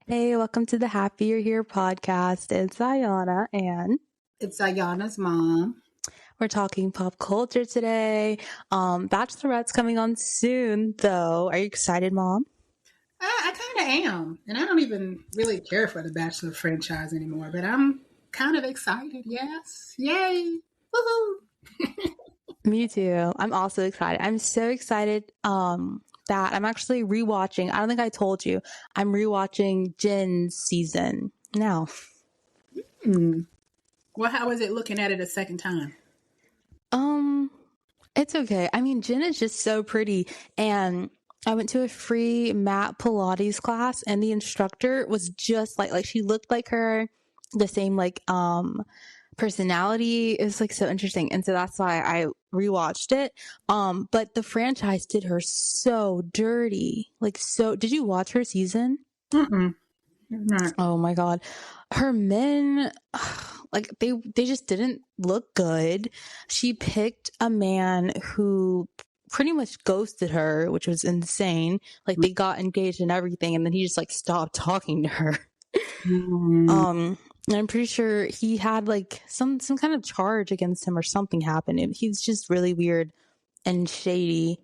Hey, welcome to the Happy You're Here podcast. It's Ayana, and It's Ayana's mom. we're talking pop culture today. Bachelorette's coming on soon, though. Are you excited, Mom? I kind of am. And I don't even really care for the Bachelor franchise anymore, but I'm kind of excited. Yes. Yay. Woohoo. Me too. I'm also excited. I'm so excited that I'm actually rewatching. I don't think I told you. I'm rewatching Jen's season now. Well, how is it looking at it a second time? It's okay. I mean, Jen is just so pretty, and I went to a free mat Pilates class, and the instructor was just like she looked like her, the same personality. It was like so interesting, and so that's why I rewatched it. But the franchise did her so dirty, so. Did you watch her season? Not. Oh my god, her men, they just didn't look good. She picked a man who pretty much ghosted her, which was insane. Like, they got engaged and everything, and then he just stopped talking to her. And I'm pretty sure he had some kind of charge against him or something happened. He's just really weird and shady.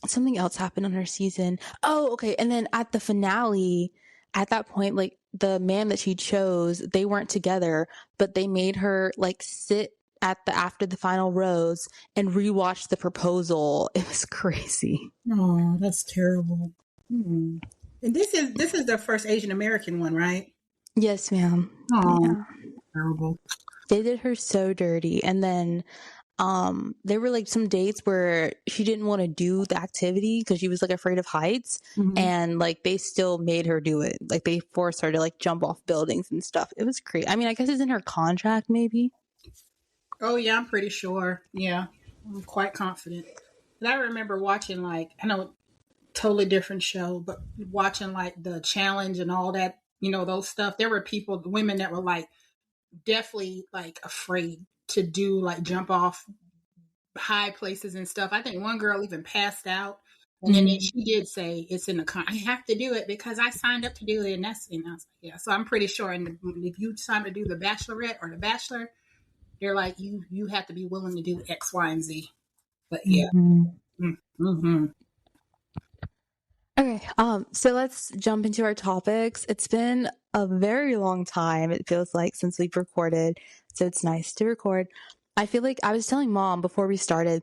Something else happened on her season. Oh, okay. And then at the finale, at that point, the man that she chose, they weren't together, but they made her sit after the final rose and rewatch the proposal. It was crazy. Oh, that's terrible. And this is the first Asian American one, right? Yes, ma'am. Oh, yeah. Terrible. They did her so dirty. And then there were some dates where she didn't want to do the activity because she was afraid of heights, and they still made her do it. They forced her to jump off buildings and stuff. It was crazy. I mean, I guess it's in her contract, maybe. Oh yeah, I'm pretty sure. Yeah, I'm quite confident. But I remember watching I know, totally different show, but watching the challenge and all that, those stuff. There were women that were definitely afraid to do jump off high places and stuff. I think one girl even passed out, and then she did say it's in the I have to do it because I signed up to do it, and I was yeah. So I'm pretty sure, and if you sign to do the Bachelorette or the Bachelor, they're you have to be willing to do X, Y, and Z. But yeah. Okay, so let's jump into our topics. It's been a very long time, it feels like, since we've recorded, so it's nice to record. I feel like I was telling Mom before we started,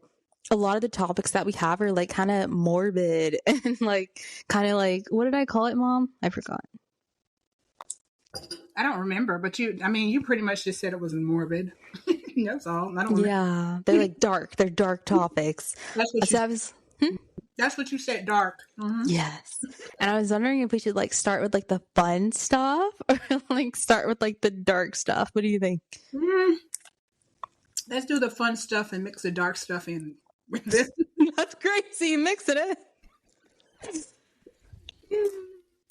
a lot of the topics that we have are kind of morbid and kind of what did I call it, Mom? I forgot. I don't remember, but you pretty much just said it was morbid. That's all. I don't remember. Yeah, they're dark. They're dark topics. That's what you said, dark. Yes. And I was wondering if we should start with the fun stuff or start with the dark stuff. What do you think? Let's do the fun stuff and mix the dark stuff in with this. That's crazy. Mixing it.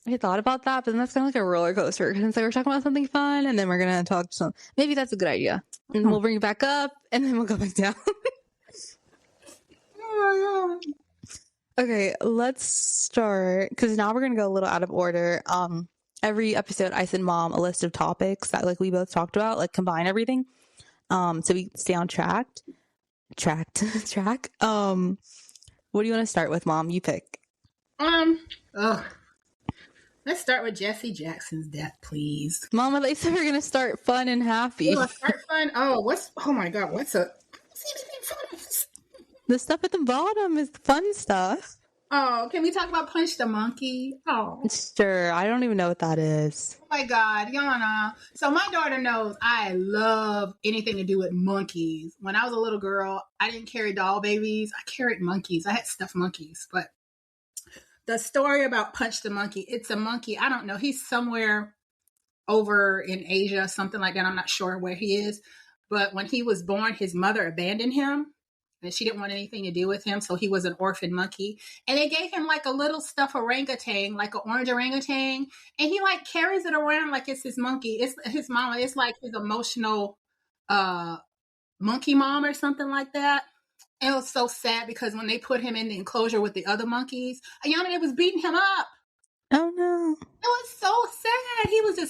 I thought about that, but then that's kind of like a roller coaster. Because we're talking about something fun, and then we're going to talk to something. Maybe that's a good idea. And then we'll bring it back up, and then we'll go back down. Oh, yeah. Okay, let's start, because now we're going to go a little out of order. Every episode, I send Mom a list of topics that we both talked about, combine everything, so we stay on track. What do you want to start with, Mom? You pick. Let's start with Jesse Jackson's death, please. Mama, they said we're going to start fun and happy. Start fun? Oh my God, what's anything fun? The stuff at the bottom is fun stuff. Oh, can we talk about Punch the Monkey? Oh, sure. I don't even know what that is. Oh my God, Yana. So my daughter knows I love anything to do with monkeys. When I was a little girl, I didn't carry doll babies. I carried monkeys. I had stuffed monkeys. But the story about Punch the Monkey, it's a monkey. I don't know. He's somewhere over in Asia, something like that. I'm not sure where he is. But when he was born, his mother abandoned him. And she didn't want anything to do with him, so he was an orphan monkey. And they gave him a little stuffed orangutan, an orange orangutan, and he carries it around like it's his monkey. It's his mama. It's his emotional monkey mom or something like that. And it was so sad because when they put him in the enclosure with the other monkeys, Ayana, it was beating him up. Oh no!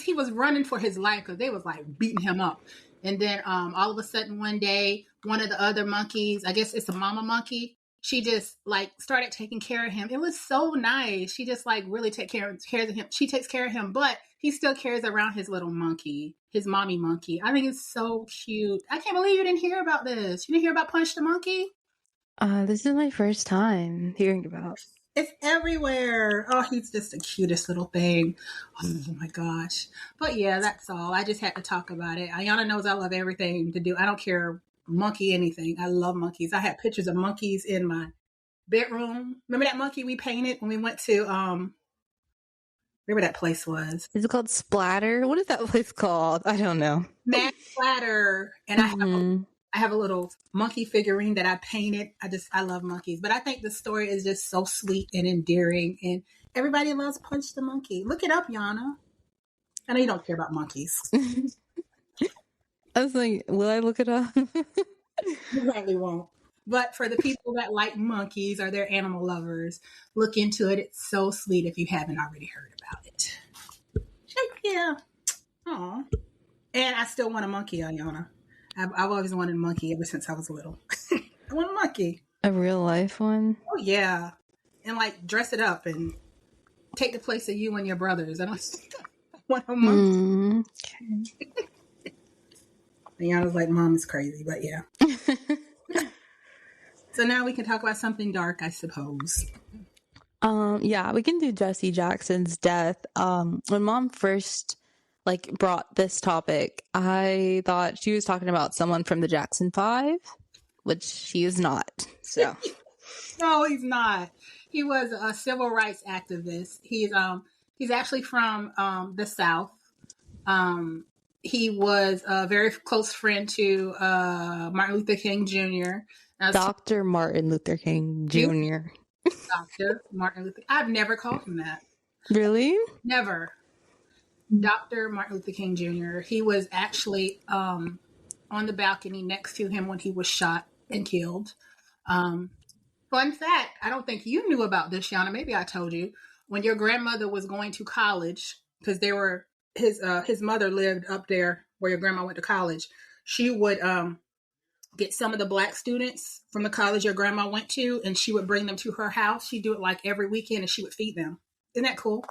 he was running for his life because they was like beating him up. And then all of a sudden one day, one of the other monkeys, I guess it's a mama monkey, she just like started taking care of him. It was so nice. She just like really cares of him. She takes care of him, but he still carries around his little monkey, his mommy monkey. I think it's so cute. I can't believe you didn't hear about this. You didn't hear about Punch the Monkey? This is my first time hearing about. It's everywhere. Oh, he's just the cutest little thing. Oh my gosh. But yeah, that's all. I just had to talk about it. Ayana knows I love everything to do. I don't care monkey anything. I love monkeys. I had pictures of monkeys in my bedroom. Remember that monkey we painted when we went to wherever that place was? Is it called Splatter? What is that place called? I don't know. Mad Splatter. And I have a little monkey figurine that I painted. I love monkeys. But I think the story is just so sweet and endearing. And everybody loves Punch the Monkey. Look it up, Yana. I know you don't care about monkeys. I was like, will I look it up? You probably won't. But for the people that like monkeys or they're animal lovers, look into it. It's so sweet if you haven't already heard about it. Yeah. Aw. And I still want a monkey, Ayana. I've always wanted a monkey ever since I was little. I want a monkey. A real life one? Oh, yeah. And like dress it up and take the place of you and your brothers. I want a monkey. Okay. Ayana's like, Mom is crazy, but yeah. So now we can talk about something dark, I suppose. Yeah, we can do Jesse Jackson's death. When Mom first brought this topic, I thought she was talking about someone from the Jackson 5, which she is not. So no, he's not. He was a civil rights activist. He's actually from the South. He was a very close friend to Martin Luther King Jr. Dr. Martin Luther King Jr. Dr. Martin Luther. I've never called him that. Really? Never. Dr. Martin Luther King Jr. He was actually on the balcony next to him when he was shot and killed. Fun fact, I don't think you knew about this, Yana. Maybe I told you. When your grandmother was going to college, because his mother lived up there where your grandma went to college, she would get some of the Black students from the college your grandma went to, and she would bring them to her house. She'd do it like every weekend, and she would feed them. Isn't that cool?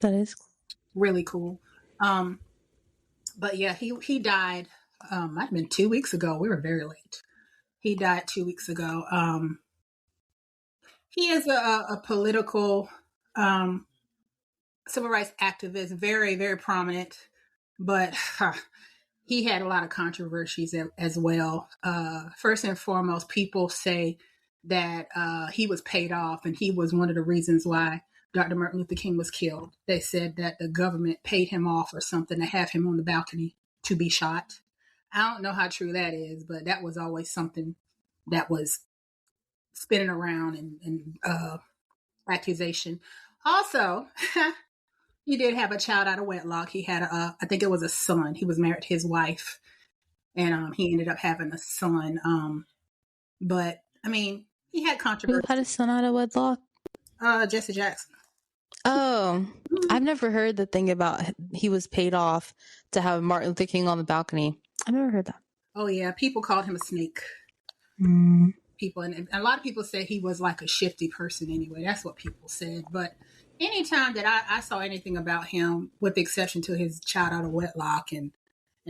That is cool. Really cool. But yeah, he died, might have been 2 weeks ago. We were very late. He died 2 weeks ago. He is a political civil rights activist, very, very prominent, but he had a lot of controversies as well. First and foremost, people say that he was paid off, and he was one of the reasons why Dr. Martin Luther King was killed. They said that the government paid him off or something to have him on the balcony to be shot. I don't know how true that is, but that was always something that was spinning around and accusation. Also, he did have a child out of wedlock. He had I think it was a son. He was married to his wife, and he ended up having a son. But I mean, he had controversy. Who had a son out of wedlock? Jesse Jackson. Oh, I've never heard the thing about he was paid off to have Martin Luther King on the balcony. I've never heard that. Oh yeah, people called him a snake. People, and a lot of people say he was like a shifty person anyway. That's what people said. But anytime that I saw anything about him, with the exception to his child out of wedlock and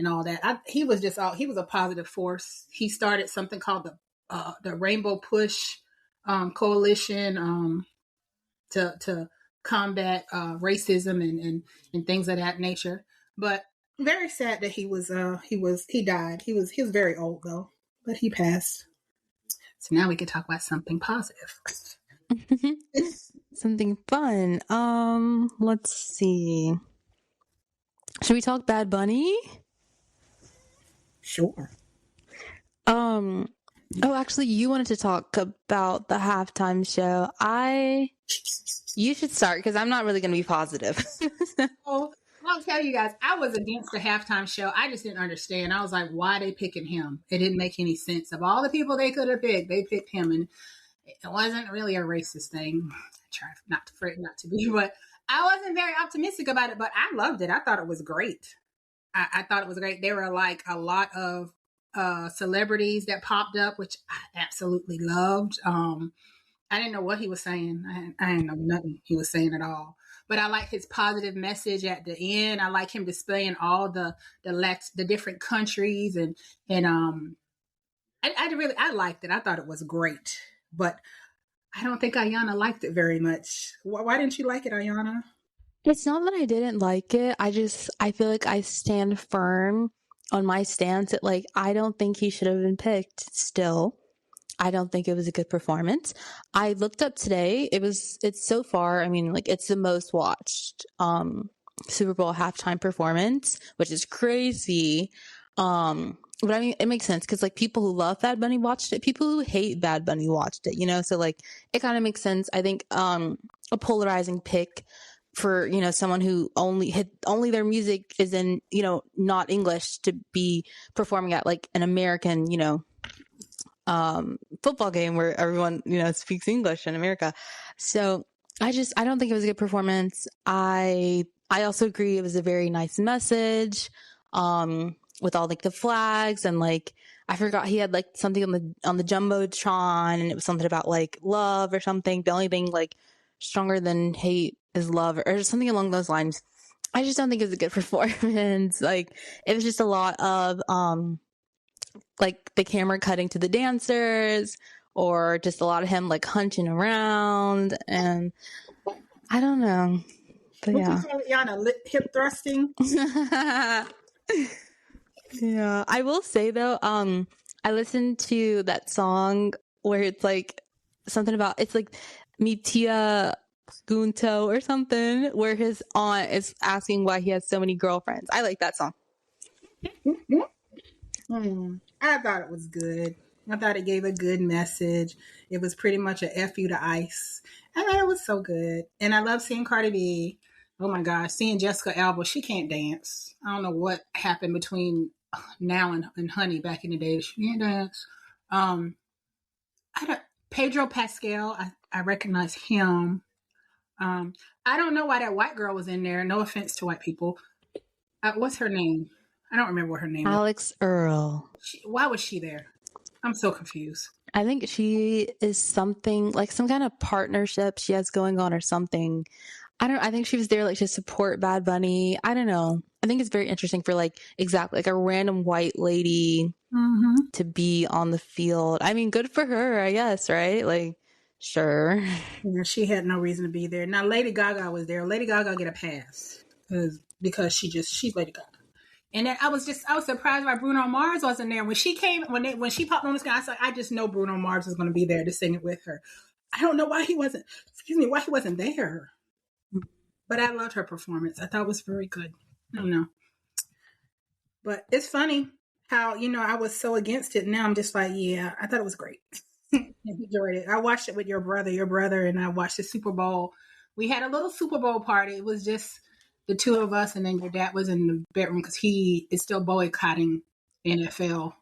all that, he was a positive force. He started something called the Rainbow Push Coalition to combat racism and things of that nature. But very sad that he died. He was very old though, but he passed. So now we can talk about something positive. Something fun. Let's see. Should we talk Bad Bunny? Sure. Oh, actually, you wanted to talk about the halftime show. You should start because I'm not really going to be positive. Oh, I'll tell you guys, I was against the halftime show. I just didn't understand. I was like, why are they picking him? It didn't make any sense. Of all the people they could have picked, they picked him, and it wasn't really a racist thing. I try not to be, but I wasn't very optimistic about it, but I loved it. I thought it was great. I thought it was great. There were like a lot of celebrities that popped up, which I absolutely loved. I didn't know what he was saying. I didn't know nothing he was saying at all. But I like his positive message at the end. I like him displaying all the different countries and I liked it. I thought it was great. But I don't think Ayana liked it very much. Why didn't you like it, Ayana? It's not that I didn't like it. I feel like I stand firm on my stance that like I don't think he should have been picked still. I don't think it was a good performance. I looked up today. It's so far, I mean, like it's the most watched Super Bowl halftime performance, which is crazy. But I mean, it makes sense because like people who love Bad Bunny watched it, people who hate Bad Bunny watched it, you know? So like it kind of makes sense. I think a polarizing pick for, you know, someone who only their music is in, you know, not English to be performing at like an American, you know, football game where everyone, you know, speaks English in America. So I don't think it was a good performance. I also agree it was a very nice message, with all like the flags and like, I forgot he had like something on the Jumbotron and it was something about like love or something. The only thing like stronger than hate is love or something along those lines. I just don't think it was a good performance. Like it was just a lot of, like the camera cutting to the dancers or just a lot of him like hunching around and I don't know. But What yeah. you call it, Yana? Hip thrusting? Yeah. I will say though, I listened to that song where it's like something about it's like Mitia Gunto or something where his aunt is asking why he has so many girlfriends. I like that song. I thought it was good. I thought it gave a good message. It was pretty much a F you to ice. I thought it was so good. And I love seeing Cardi B. Oh my gosh, seeing Jessica Alba, she can't dance. I don't know what happened between now and Honey back in the day. She can't dance. Um, I don't, Pedro Pascal, I recognize him. I don't know why that white girl was in there. No offense to white people. What's her name? I don't remember what her name is. Alex Earl. Why was she there? I'm so confused. I think she is something like some kind of partnership she has going on or something. I think she was there like to support Bad Bunny. I don't know. I think it's very interesting for like exactly like a random white lady to be on the field. I mean, good for her, I guess, right? Like, sure. Yeah, she had no reason to be there. Now Lady Gaga was there. Lady Gaga get a pass because she's Lady Gaga. And then I was surprised why Bruno Mars wasn't there when she popped on the screen. I was like, I just know Bruno Mars is going to be there to sing it with her. I don't know why he wasn't. Why he wasn't there. But I loved her performance. I thought it was very good. I don't know, but it's funny how I was so against it. Now I'm just like, yeah, I thought it was great. Enjoyed it. I watched it with your brother, and I watched the Super Bowl. We had a little Super Bowl party. It was just the two of us, and then your dad was in the bedroom because he is still boycotting NFL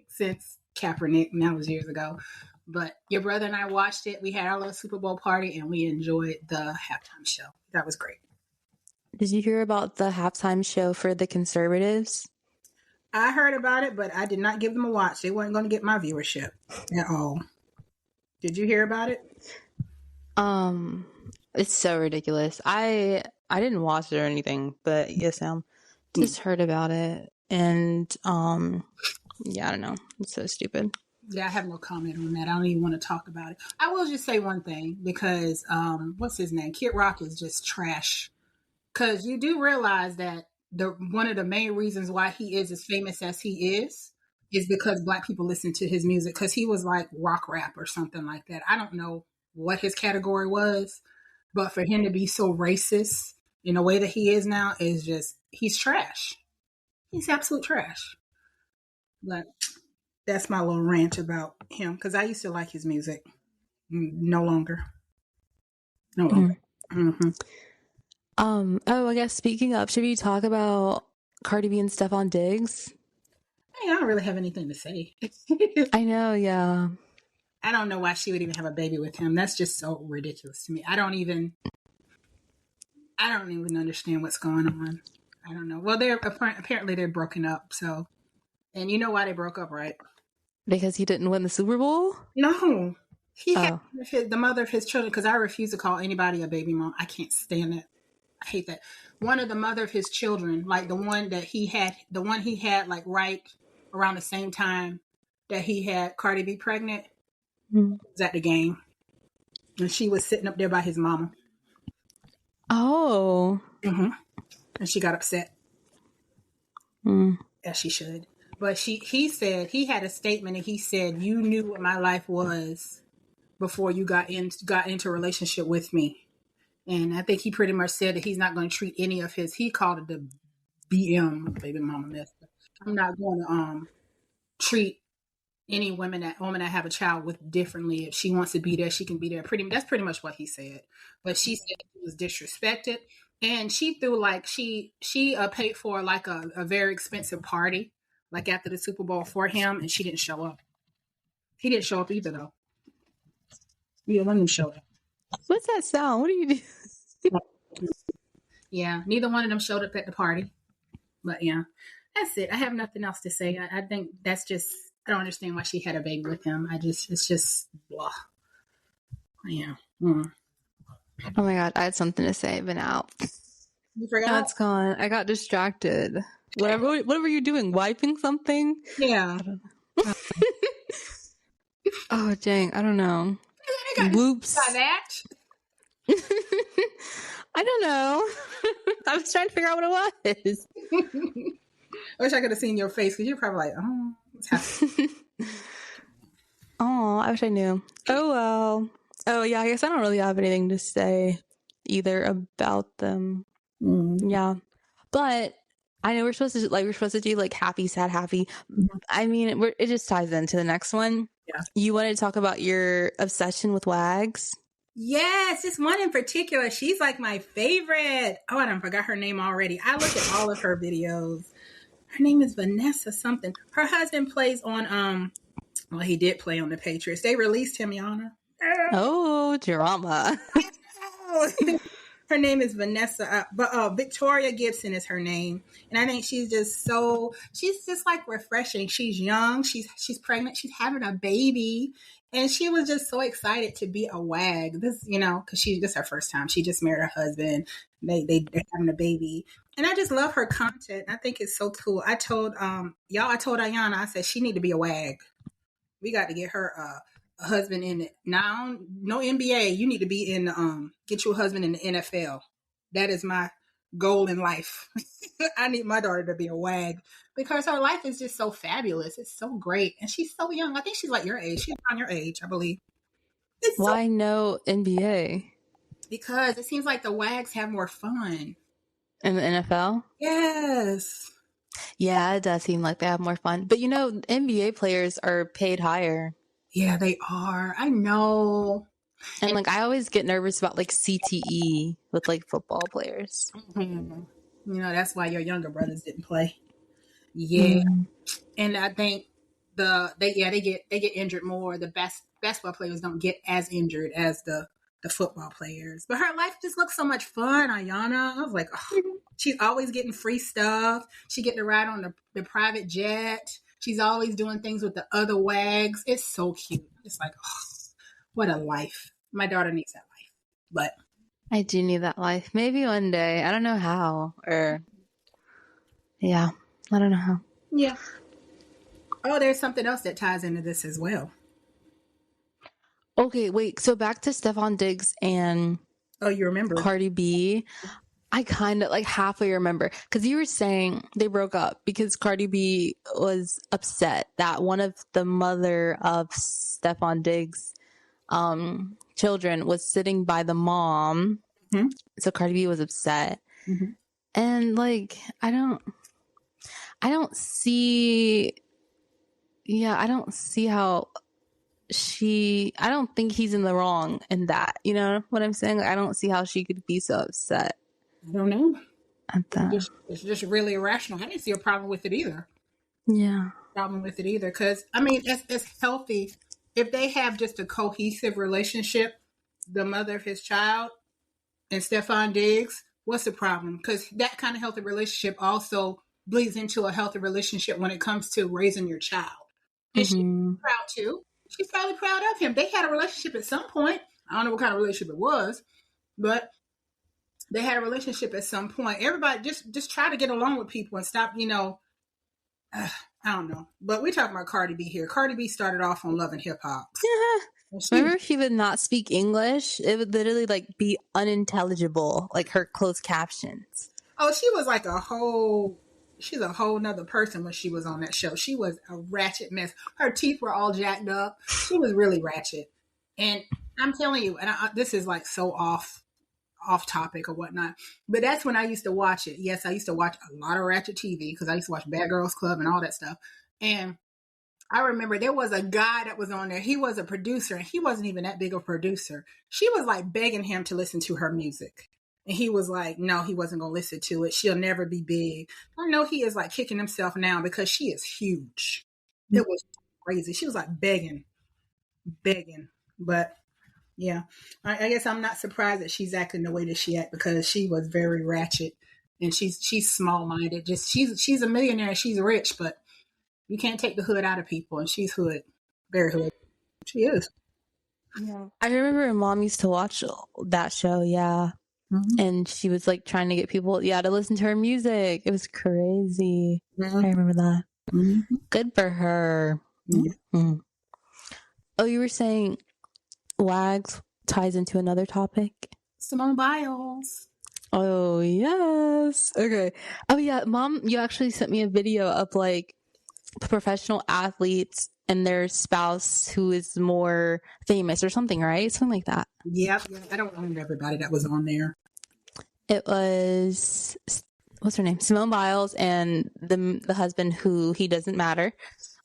since Kaepernick, and that was years ago. But your brother and I watched it. We had our little Super Bowl party, and we enjoyed the halftime show. That was great. Did you hear about the halftime show for the Conservatives? I heard about it, but I did not give them a watch. They weren't going to get my viewership at all. Did you hear about it? It's so ridiculous. I didn't watch it or anything, but yes, just heard about it, and yeah, I don't know. It's so stupid. Yeah, I have no comment on that. I don't even want to talk about it. I will just say one thing because what's his name? Kid Rock is just trash. Because you do realize that one of the main reasons why he is as famous as he is because Black people listen to his music. Because he was like rock rap or something like that. I don't know what his category was, but for him to be so racist in the way that he is now is just, he's trash. He's absolute trash. But that's my little rant about him because I used to like his music. No longer. No longer. Mm-hmm. Oh, I guess speaking of, should we talk about Cardi B and Stephon Diggs? I don't really have anything to say. I know, yeah. I don't know why she would even have a baby with him. That's just so ridiculous to me. I don't even. I don't even understand what's going on. I don't know. Well, they're apparently they're broken up. So, and you know why they broke up, right? Because he didn't win the Super Bowl? No, he had Oh. the mother of his children. Because I refuse to call anybody a baby mom. I can't stand it. I hate that. One of the mother of his children, like the one he had like right around the same time that he had Cardi B pregnant, was at the game, and she was sitting up there by his mama. Oh. Mm-hmm. And she got upset. As she should. But he said, he had a statement, and he said, "You knew what my life was before you got into a relationship with me." And I think he pretty much said that he's not going to treat any of he called it the BM, baby mama mess. I'm not going to treat any woman that I have a child with differently. If she wants to be there, she can be there. That's pretty much what he said. But she said he was disrespected, and she threw like she paid for like a very expensive party, like after the Super Bowl for him, and she didn't show up. He didn't show up either, though. Yeah, let him show up. What's that sound? What do you do? Yeah, neither one of them showed up at the party. But yeah, that's it. I have nothing else to say. I think that's just, I don't understand why she had a baby with him. It's just blah. Yeah. Oh my God, I had something to say, but now You forgot? now it's gone. I got distracted. What were you doing? Wiping something? Yeah. Oh dang, I don't know. Whoops. By that? I don't know. I was trying to figure out what it was. I wish I could have seen your face, because you're probably like, oh, what's happening? Oh, I wish I knew. Oh well. Oh yeah, I guess I don't really have anything to say either about them. Yeah, but I know we're supposed to do like happy, sad, happy. I mean, it just ties into the next one. Yeah. You wanted to talk about your obsession with Wags? Yes, this one in particular. She's like my favorite. Oh, I forgot her name already. I look at all of her videos. Her name is Vanessa something. Her husband plays on well, he did play on the Patriots. They released him, Yana. Oh, drama. Her name is Vanessa, but Victoria Gibson is her name, and I think she's just like refreshing. She's young, she's pregnant, she's having a baby, and she was just so excited to be a WAG. This, because this is her first time. She just married her husband. They're having a baby, and I just love her content. I think it's so cool. I told Ayana, I said she need to be a WAG. We got to get her a husband in it. Now, no NBA. You need to be in, get you a husband in the NFL. That is my goal in life. I need my daughter to be a WAG, because her life is just so fabulous. It's so great. And she's so young. I think she's like your age. She's around your age, I believe. Why no NBA? Because it seems like the WAGs have more fun. In the NFL? Yes. Yeah, it does seem like they have more fun. But NBA players are paid higher. Yeah, they are. I know. And like, I always get nervous about like CTE with like football players. Mm-hmm. That's why your younger brothers didn't play. Yeah. And I think they get injured more. The basketball players don't get as injured as the football players. But her life just looks so much fun, Ayana. I was like, oh, she's always getting free stuff. She get to ride on the private jet. She's always doing things with the other WAGs. It's so cute. It's like, oh, what a life. My daughter needs that life. But I do need that life. Maybe one day. I don't know how. Yeah, I don't know how. Yeah. Oh, there's something else that ties into this as well. Okay, wait. So back to Stefon Diggs and you remember Cardi B. I kind of like halfway remember, because you were saying they broke up because Cardi B was upset that one of the mother of Stefon Diggs' children was sitting by the mom. Mm-hmm. So Cardi B was upset. Mm-hmm. And like, I don't see how I don't think he's in the wrong in that. You know what I'm saying? Like, I don't see how she could be so upset. I don't know. It's just really irrational. I didn't see a problem with it either. Yeah. Because, I mean, it's healthy if they have just a cohesive relationship, the mother of his child and Stefon Diggs. What's the problem? Because that kind of healthy relationship also bleeds into a healthy relationship when it comes to raising your child. And she's proud too. She's probably proud of him. They had a relationship at some point. I don't know what kind of relationship it was, but they had a relationship at some point. Everybody just try to get along with people and stop, I don't know. But we're talking about Cardi B here. Cardi B started off on Love and Hip Hop. Remember, she would not speak English. It would literally like be unintelligible, like her closed captions. Oh, she's a whole nother person when she was on that show. She was a ratchet mess. Her teeth were all jacked up. She was really ratchet. And I'm telling you, and this is like so off topic or whatnot, but that's when I used to watch it. Yes, I used to watch a lot of ratchet TV because I used to watch Bad Girls Club and all that stuff. And I remember there was a guy that was on there. He was a producer, and he wasn't even that big of a producer. She was like begging him to listen to her music. And he was like, no, he wasn't going to listen to it. She'll never be big. I know he is like kicking himself now because she is huge. It was crazy. She was like begging. But yeah, I guess I'm not surprised that she's acting the way that she act because she was very ratchet and she's small-minded. Just she's a millionaire and she's rich, but you can't take the hood out of people, and she's hood, very hood. She is. Yeah, I remember Mom used to watch that show. Yeah. And she was like trying to get people, to listen to her music. It was crazy. I remember that. Good for her. Oh, you were saying WAGs ties into another topic? Simone Biles. Oh, yes. Okay. Oh, yeah. Mom, you actually sent me a video of like professional athletes and their spouse who is more famous or something, right? Something like that. Yep. I don't remember everybody that was on there. It was, what's her name? Simone Biles and the husband who he doesn't matter.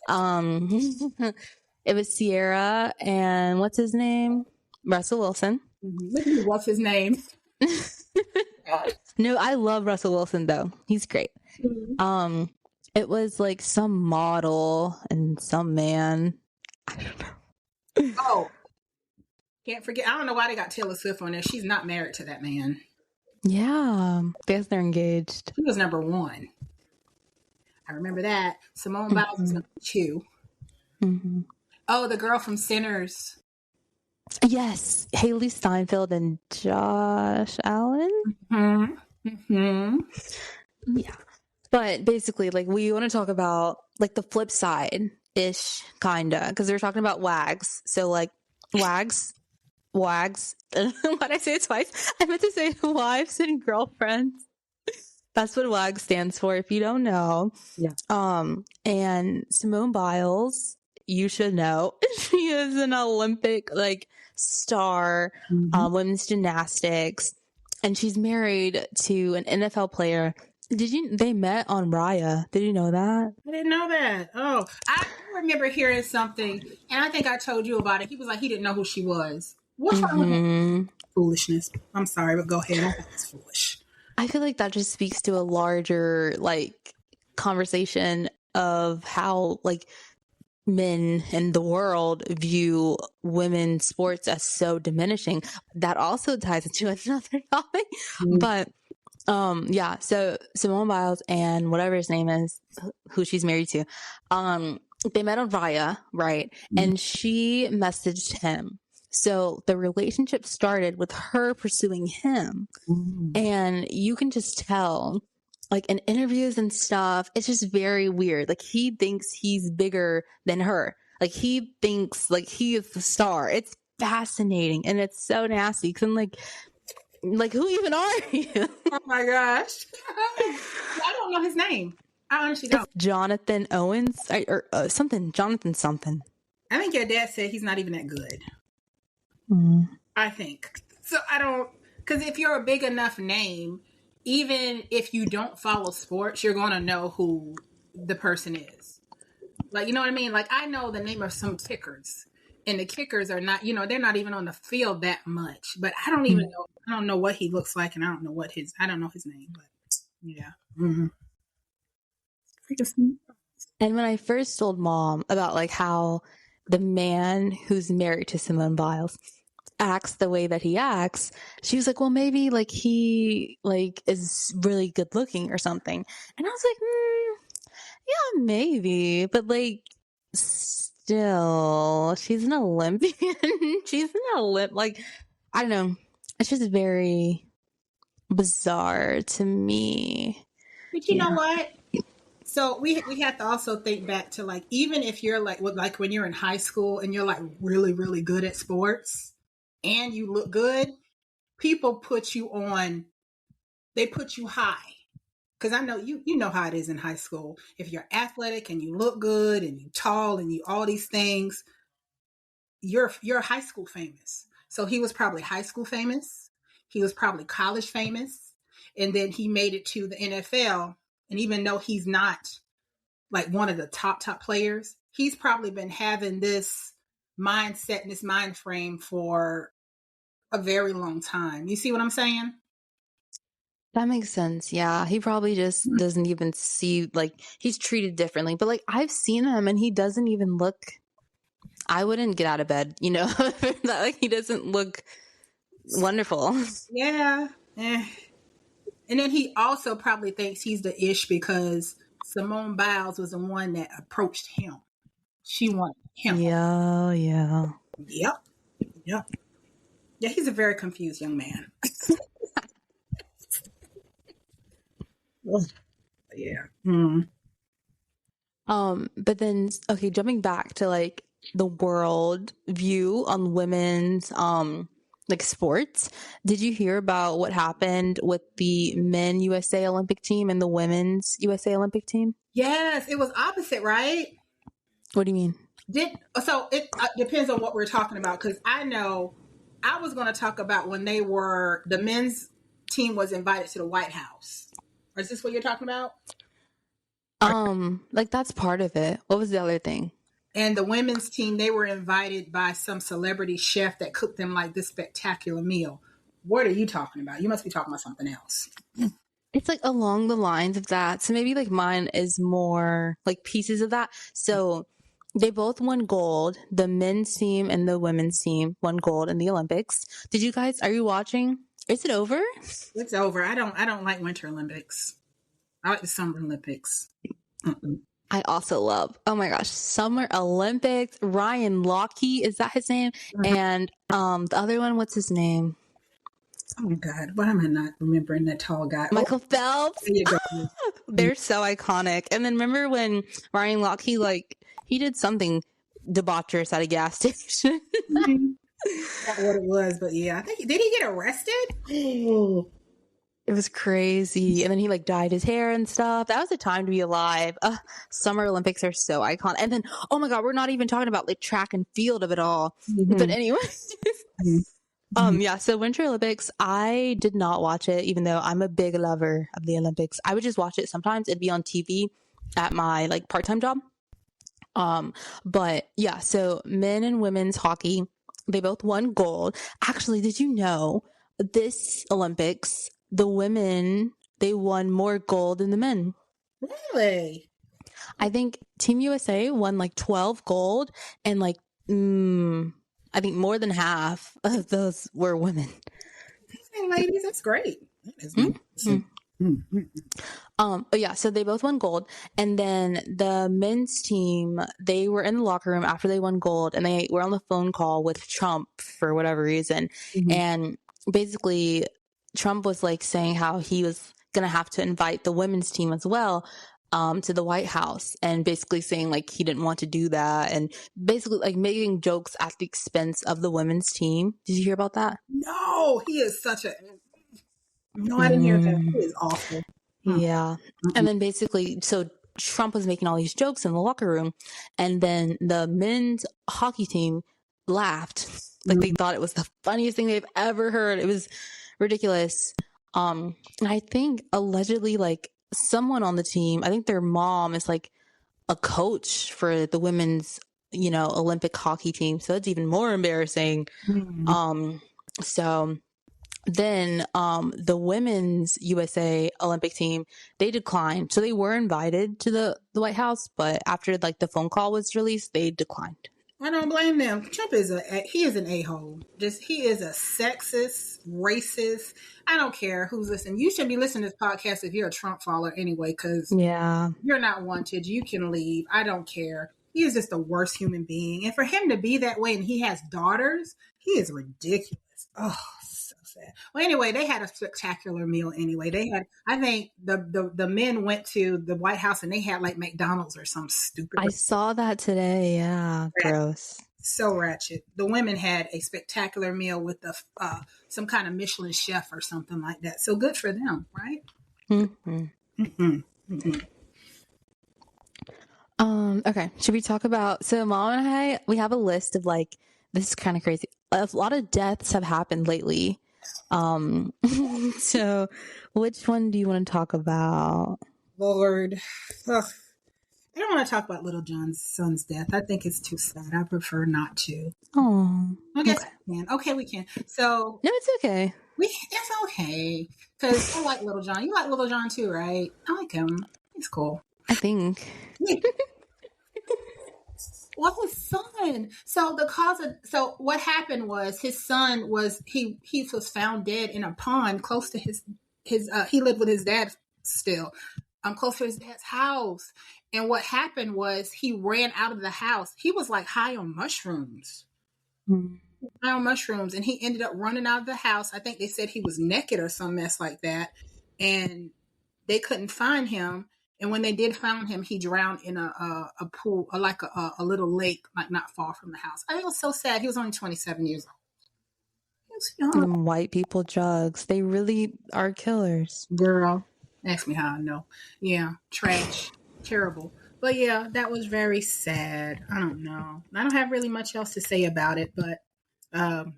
It was Sierra and what's his name? Russell Wilson. What's his name? No, I love Russell Wilson though. He's great. It was like some model and some man. I don't know. Oh, can't forget. I don't know why they got Taylor Swift on there. She's not married to that man. Yeah, because they're engaged. He was number 1. I remember that. Simone Biles was number 2. Oh, the girl from Sinners. Yes, Haley Steinfeld and Josh Allen. Yeah, but basically, like, we want to talk about like the flip side ish, kinda, because they're talking about WAGs. So like WAGs. Why'd I say it twice? I meant to say wives and girlfriends. That's what WAG stands for, if you don't know. Yeah. And Simone Biles, you should know, she is an Olympic like star, women's gymnastics, and she's married to an NFL player. They met on Raya. Did you know that? I didn't know that. Oh, I remember hearing something, and I think I told you about it. He was like, he didn't know who she was. What's wrong with that? Foolishness. I'm sorry, but go ahead. I think it's foolish. I feel like that just speaks to a larger like conversation of how like men in the world view women's sports as so diminishing. That also ties into another topic. But yeah, so Simone Biles and whatever his name is, who she's married to, they met on Raya, right? And she messaged him. So the relationship started with her pursuing him. And you can just tell, like in interviews and stuff, it's just very weird. Like he thinks he's bigger than her. Like he thinks like he is the star. It's fascinating and it's so nasty. Cause I'm like who even are you? Oh my gosh. I don't know his name. I honestly don't. It's Jonathan Owens or something. Jonathan something. I think your dad said he's not even that good. I think. So I don't, because if you're a big enough name, even if you don't follow sports, you're going to know who the person is. Like, you know what I mean? Like, I know the name of some kickers, and the kickers are not, they're not even on the field that much. But I don't even know. I don't know what he looks like, and I don't know his name. But yeah. And when I first told Mom about like how the man who's married to Simone Biles, acts the way that he acts, she was like, well, maybe like he like is really good looking or something. And I was like, yeah, maybe, but like still, she's an Olympian. She's an like, I don't know. It's just very bizarre to me. But you know what? So we have to also think back to like, even if you're like when you're in high school and you're like really, really good at sports and you look good, people put you on, they put you high. Because I know you know how it is in high school. If you're athletic and you look good and you tall and you all these things, you're high school famous. So he was probably high school famous. He was probably college famous. And then he made it to the NFL. And even though he's not like one of the top players, he's probably been having this mindset and this mind frame for a very long time. You see what I'm saying? That makes sense. Yeah. He probably just doesn't even see, like, he's treated differently. But, like, I've seen him and he doesn't even look, I wouldn't get out of bed, you know? Like, he doesn't look wonderful. Yeah. And then he also probably thinks he's the ish because Simone Biles was the one that approached him. She wanted him. Yeah. Yep. Yeah, he's a very confused young man. Yeah. But then, okay, jumping back to like the world view on women's like sports, did you hear about what happened with the men USA Olympic team and the women's USA Olympic team? Yes, it was opposite, right? What do you mean? So it depends on what we're talking about, because I know I was going to talk about when the men's team was invited to the White House. Or is this what you're talking about? Like that's part of it. What was the other thing? And the women's team, they were invited by some celebrity chef that cooked them like this spectacular meal. What are you talking about? You must be talking about something else. It's like along the lines of that. So maybe like mine is more like pieces of that. So they both won gold. The men's team and the women's team won gold in the Olympics. Are you watching? Is it over? It's over. I don't like Winter Olympics. I like the Summer Olympics. I also love, oh my gosh, Summer Olympics. Ryan Lochte, is that his name? And the other one, what's his name? Oh my God, why am I not remembering that tall guy? Michael Phelps. There you go. They're so iconic. And then remember when Ryan Lochte, like, he did something debaucherous at a gas station? Not what it was, but yeah, I think did he get arrested? It was crazy. And then he like dyed his hair and stuff. That was a time to be alive. Summer Olympics are so iconic. And then, oh my God, we're not even talking about like track and field of it all. But anyway. Yeah, so Winter Olympics, I did not watch it, even though I'm a big lover of the Olympics. I would just watch it sometimes. It'd be on TV at my like part-time job. But yeah, so men and women's hockey, they both won gold. Actually, did you know this Olympics, the women, they won more gold than the men? Really? I think Team USA won like 12 gold, and like I think more than half of those were women. Hey, ladies, that's great. That is But yeah, so they both won gold, and then the men's team, they were in the locker room after they won gold, and they were on the phone call with Trump for whatever reason, and basically Trump was like saying how he was gonna have to invite the women's team as well to the White House, and basically saying like he didn't want to do that, and basically like making jokes at the expense of the women's team. Did you hear about that? No, he is such a. No, I didn't hear that. He is awful. Yeah. And then basically, so Trump was making all these jokes in the locker room, and then the men's hockey team laughed. Like they thought it was the funniest thing they've ever heard. It was ridiculous. And I think allegedly like someone on the team, I think their mom is like a coach for the women's, Olympic hockey team. So it's even more embarrassing. So then the women's USA Olympic team, they declined. So they were invited to the White House, but after like the phone call was released, they declined. I don't blame them. Trump is he is an a-hole. He is a sexist, racist. I don't care who's listening. You should be listening to this podcast if you're a Trump follower anyway, because Yeah. you're not wanted. You can leave. I don't care. He is just the worst human being. And for him to be that way and he has daughters, he is ridiculous. Oh, so sad. Well, anyway, they had a spectacular meal anyway. They had, I think the men went to the White House and they had like McDonald's or some stupid. I saw that today. Yeah. Gross. So ratchet. The women had a spectacular meal with some kind of Michelin chef or something like that. So good for them, right? Mm-hmm. Mm-hmm. Mm-hmm. Okay. Should we talk about, so Mom and I, we have a list of like, this is kind of crazy. A lot of deaths have happened lately. So which one do you want to talk about? Lord. Ugh. I don't want to talk about Little John's son's death. I think it's too sad. I prefer not to. Oh, I guess we can. Okay, we can. So no, it's okay. It's okay because I like Little John. You like Little John too, right? I like him. He's cool. I think. Well, his son. So what happened was his son was he was found dead in a pond close to his he lived with his dad still. Close to his dad's house. And what happened was he ran out of the house. He was like high on mushrooms. High on mushrooms. And he ended up running out of the house. I think they said he was naked or some mess like that. And they couldn't find him. And when they did find him, he drowned in a pool, like a little lake, like not far from the house. I think it was so sad. He was only 27 years old. He was young. White people drugs. They really are killers. Girl, ask me how I know. Yeah, trash. Terrible. But yeah, that was very sad. I don't know. I don't have really much else to say about it, but it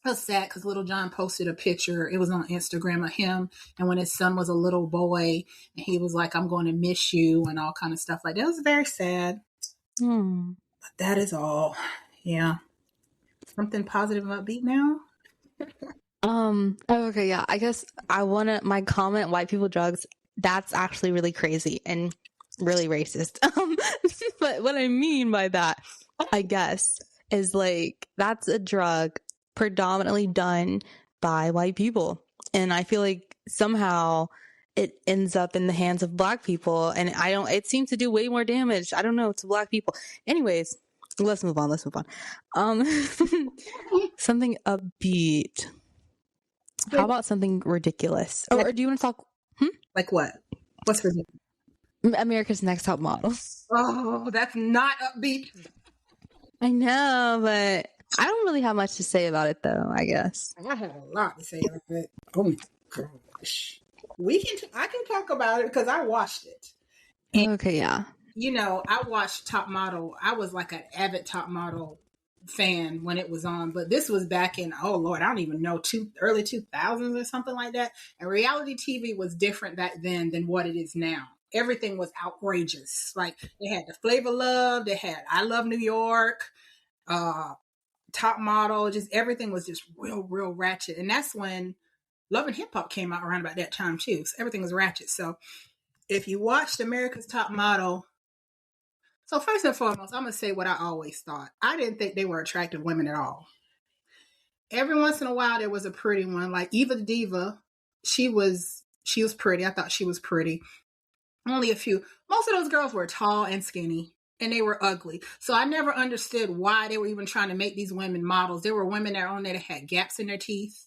was sad because Little John posted a picture. It was on Instagram of him and when his son was a little boy and he was like, I'm going to miss you and all kind of stuff like that. It was very sad. But that is all. Yeah. Something positive and upbeat now? Okay, yeah. I guess my comment, white people drugs, that's actually really crazy and really racist. But what I mean by that, I guess, is like that's a drug predominantly done by white people. And I feel like somehow it ends up in the hands of black people. And it seems to do way more damage. I don't know, to black people. Anyways, let's move on. Something upbeat. How about something ridiculous? Or do you want to talk? Like what? What's ridiculous? America's Next Top Model. Oh, that's not upbeat. I know, but I don't really have much to say about it, though, I guess. I have a lot to say about it. Oh my gosh. I can talk about it because I watched it. And, okay, yeah. You know, I watched Top Model. I was like an avid Top Model fan when it was on, but this was back in, oh Lord, I don't even know, early 2000s or something like that. And reality TV was different back then than what it is now. Everything was outrageous. Like they had the Flavor Love, they had I Love New York, Top Model, just everything was just real ratchet. And that's when Love and Hip Hop came out around about that time too. So everything was ratchet. So if you watched America's Top Model, so first and foremost, I'm going to say what I always thought. I didn't think they were attractive women at all. Every once in a while, there was a pretty one, like Eva the Diva. She was pretty. I thought she was pretty. Only a few. Most of those girls were tall and skinny, and they were ugly. So I never understood why they were even trying to make these women models. There were women that were on there that had gaps in their teeth.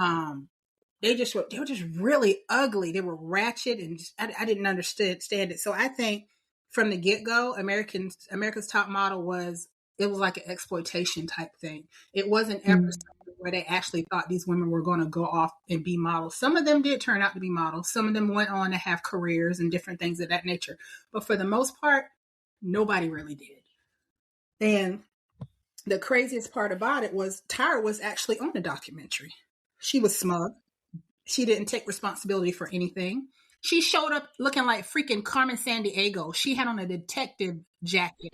They were just really ugly. They were ratchet, and I didn't understand it. So I think from the get-go, America's Top Model was like an exploitation type thing. It wasn't ever something where they actually thought these women were going to go off and be models. Some of them did turn out to be models. Some of them went on to have careers and different things of that nature. But for the most part, nobody really did. And the craziest part about it was Tyra was actually on the documentary. She was smug. She didn't take responsibility for anything. She showed up looking like freaking Carmen Sandiego. She had on a detective jacket.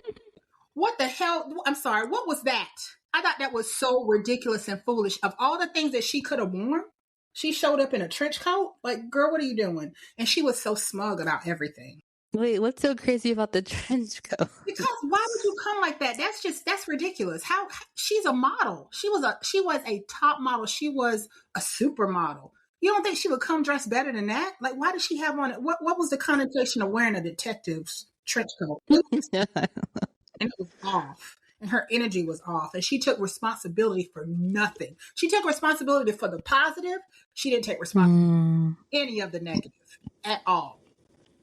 What the hell? I'm sorry. What was that? I thought that was so ridiculous and foolish. Of all the things that she could have worn, she showed up in a trench coat. Like, girl, what are you doing? And she was so smug about everything. Wait, what's so crazy about the trench coat? Because why would you come like that? That's ridiculous. How she's a model. She was a top model. She was a supermodel. You don't think she would come dressed better than that? Like, why did she have on it? What was the connotation of wearing a detective's trench coat? And it was off. And her energy was off. And she took responsibility for nothing. She took responsibility for the positive. She didn't take responsibility for any of the negative at all.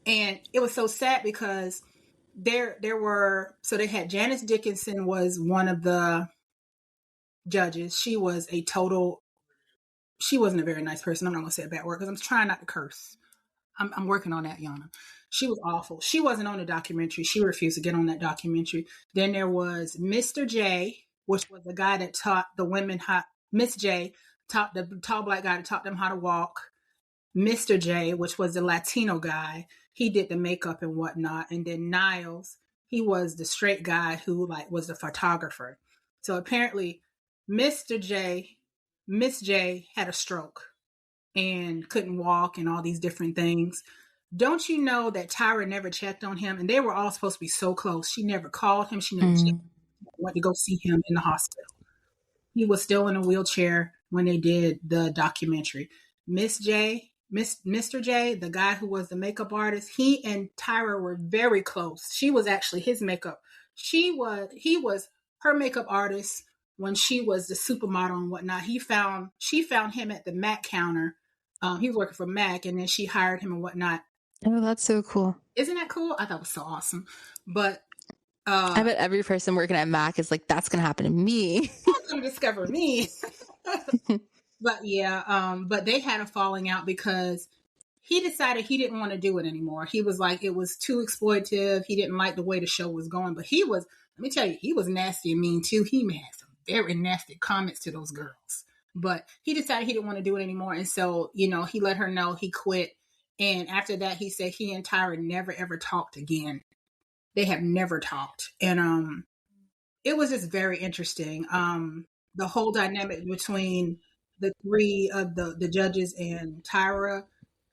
And it was so sad because there were, so they had Janice Dickinson was one of the judges. She wasn't a very nice person. I'm not going to say a bad word because I'm trying not to curse. I'm working on that, Yana. She was awful. She wasn't on the documentary. She refused to get on that documentary. Then there was Mr. J, which was the guy that taught the women how, Miss J taught the tall black guy that taught them how to walk. Mr. J, which was the Latino guy, he did the makeup and whatnot. And then Niles, he was the straight guy who was the photographer. So apparently Miss J had a stroke and couldn't walk and all these different things. Don't you know that Tyra never checked on him? And they were all supposed to be so close. She never called him. She never went to go see him in the hospital. He was still in a wheelchair when they did the documentary. Mr. J, the guy who was the makeup artist, he and Tyra were very close. She was actually his makeup. He was her makeup artist when she was the supermodel and whatnot. She found him at the MAC counter. He was working for MAC, and then she hired him and whatnot. Oh, that's so cool. Isn't that cool? I thought it was so awesome. But I bet every person working at MAC is like, that's going to happen to me. That's going to discover me. But yeah, but they had a falling out because he decided he didn't want to do it anymore. He was like, it was too exploitative. He didn't like the way the show was going. But let me tell you, he was nasty and mean too. He had some very nasty comments to those girls. But he decided he didn't want to do it anymore. And so, he let her know he quit. And after that, he said he and Tyra never, ever talked again. They have never talked. And it was just very interesting. The whole dynamic between the three of the judges and Tyra,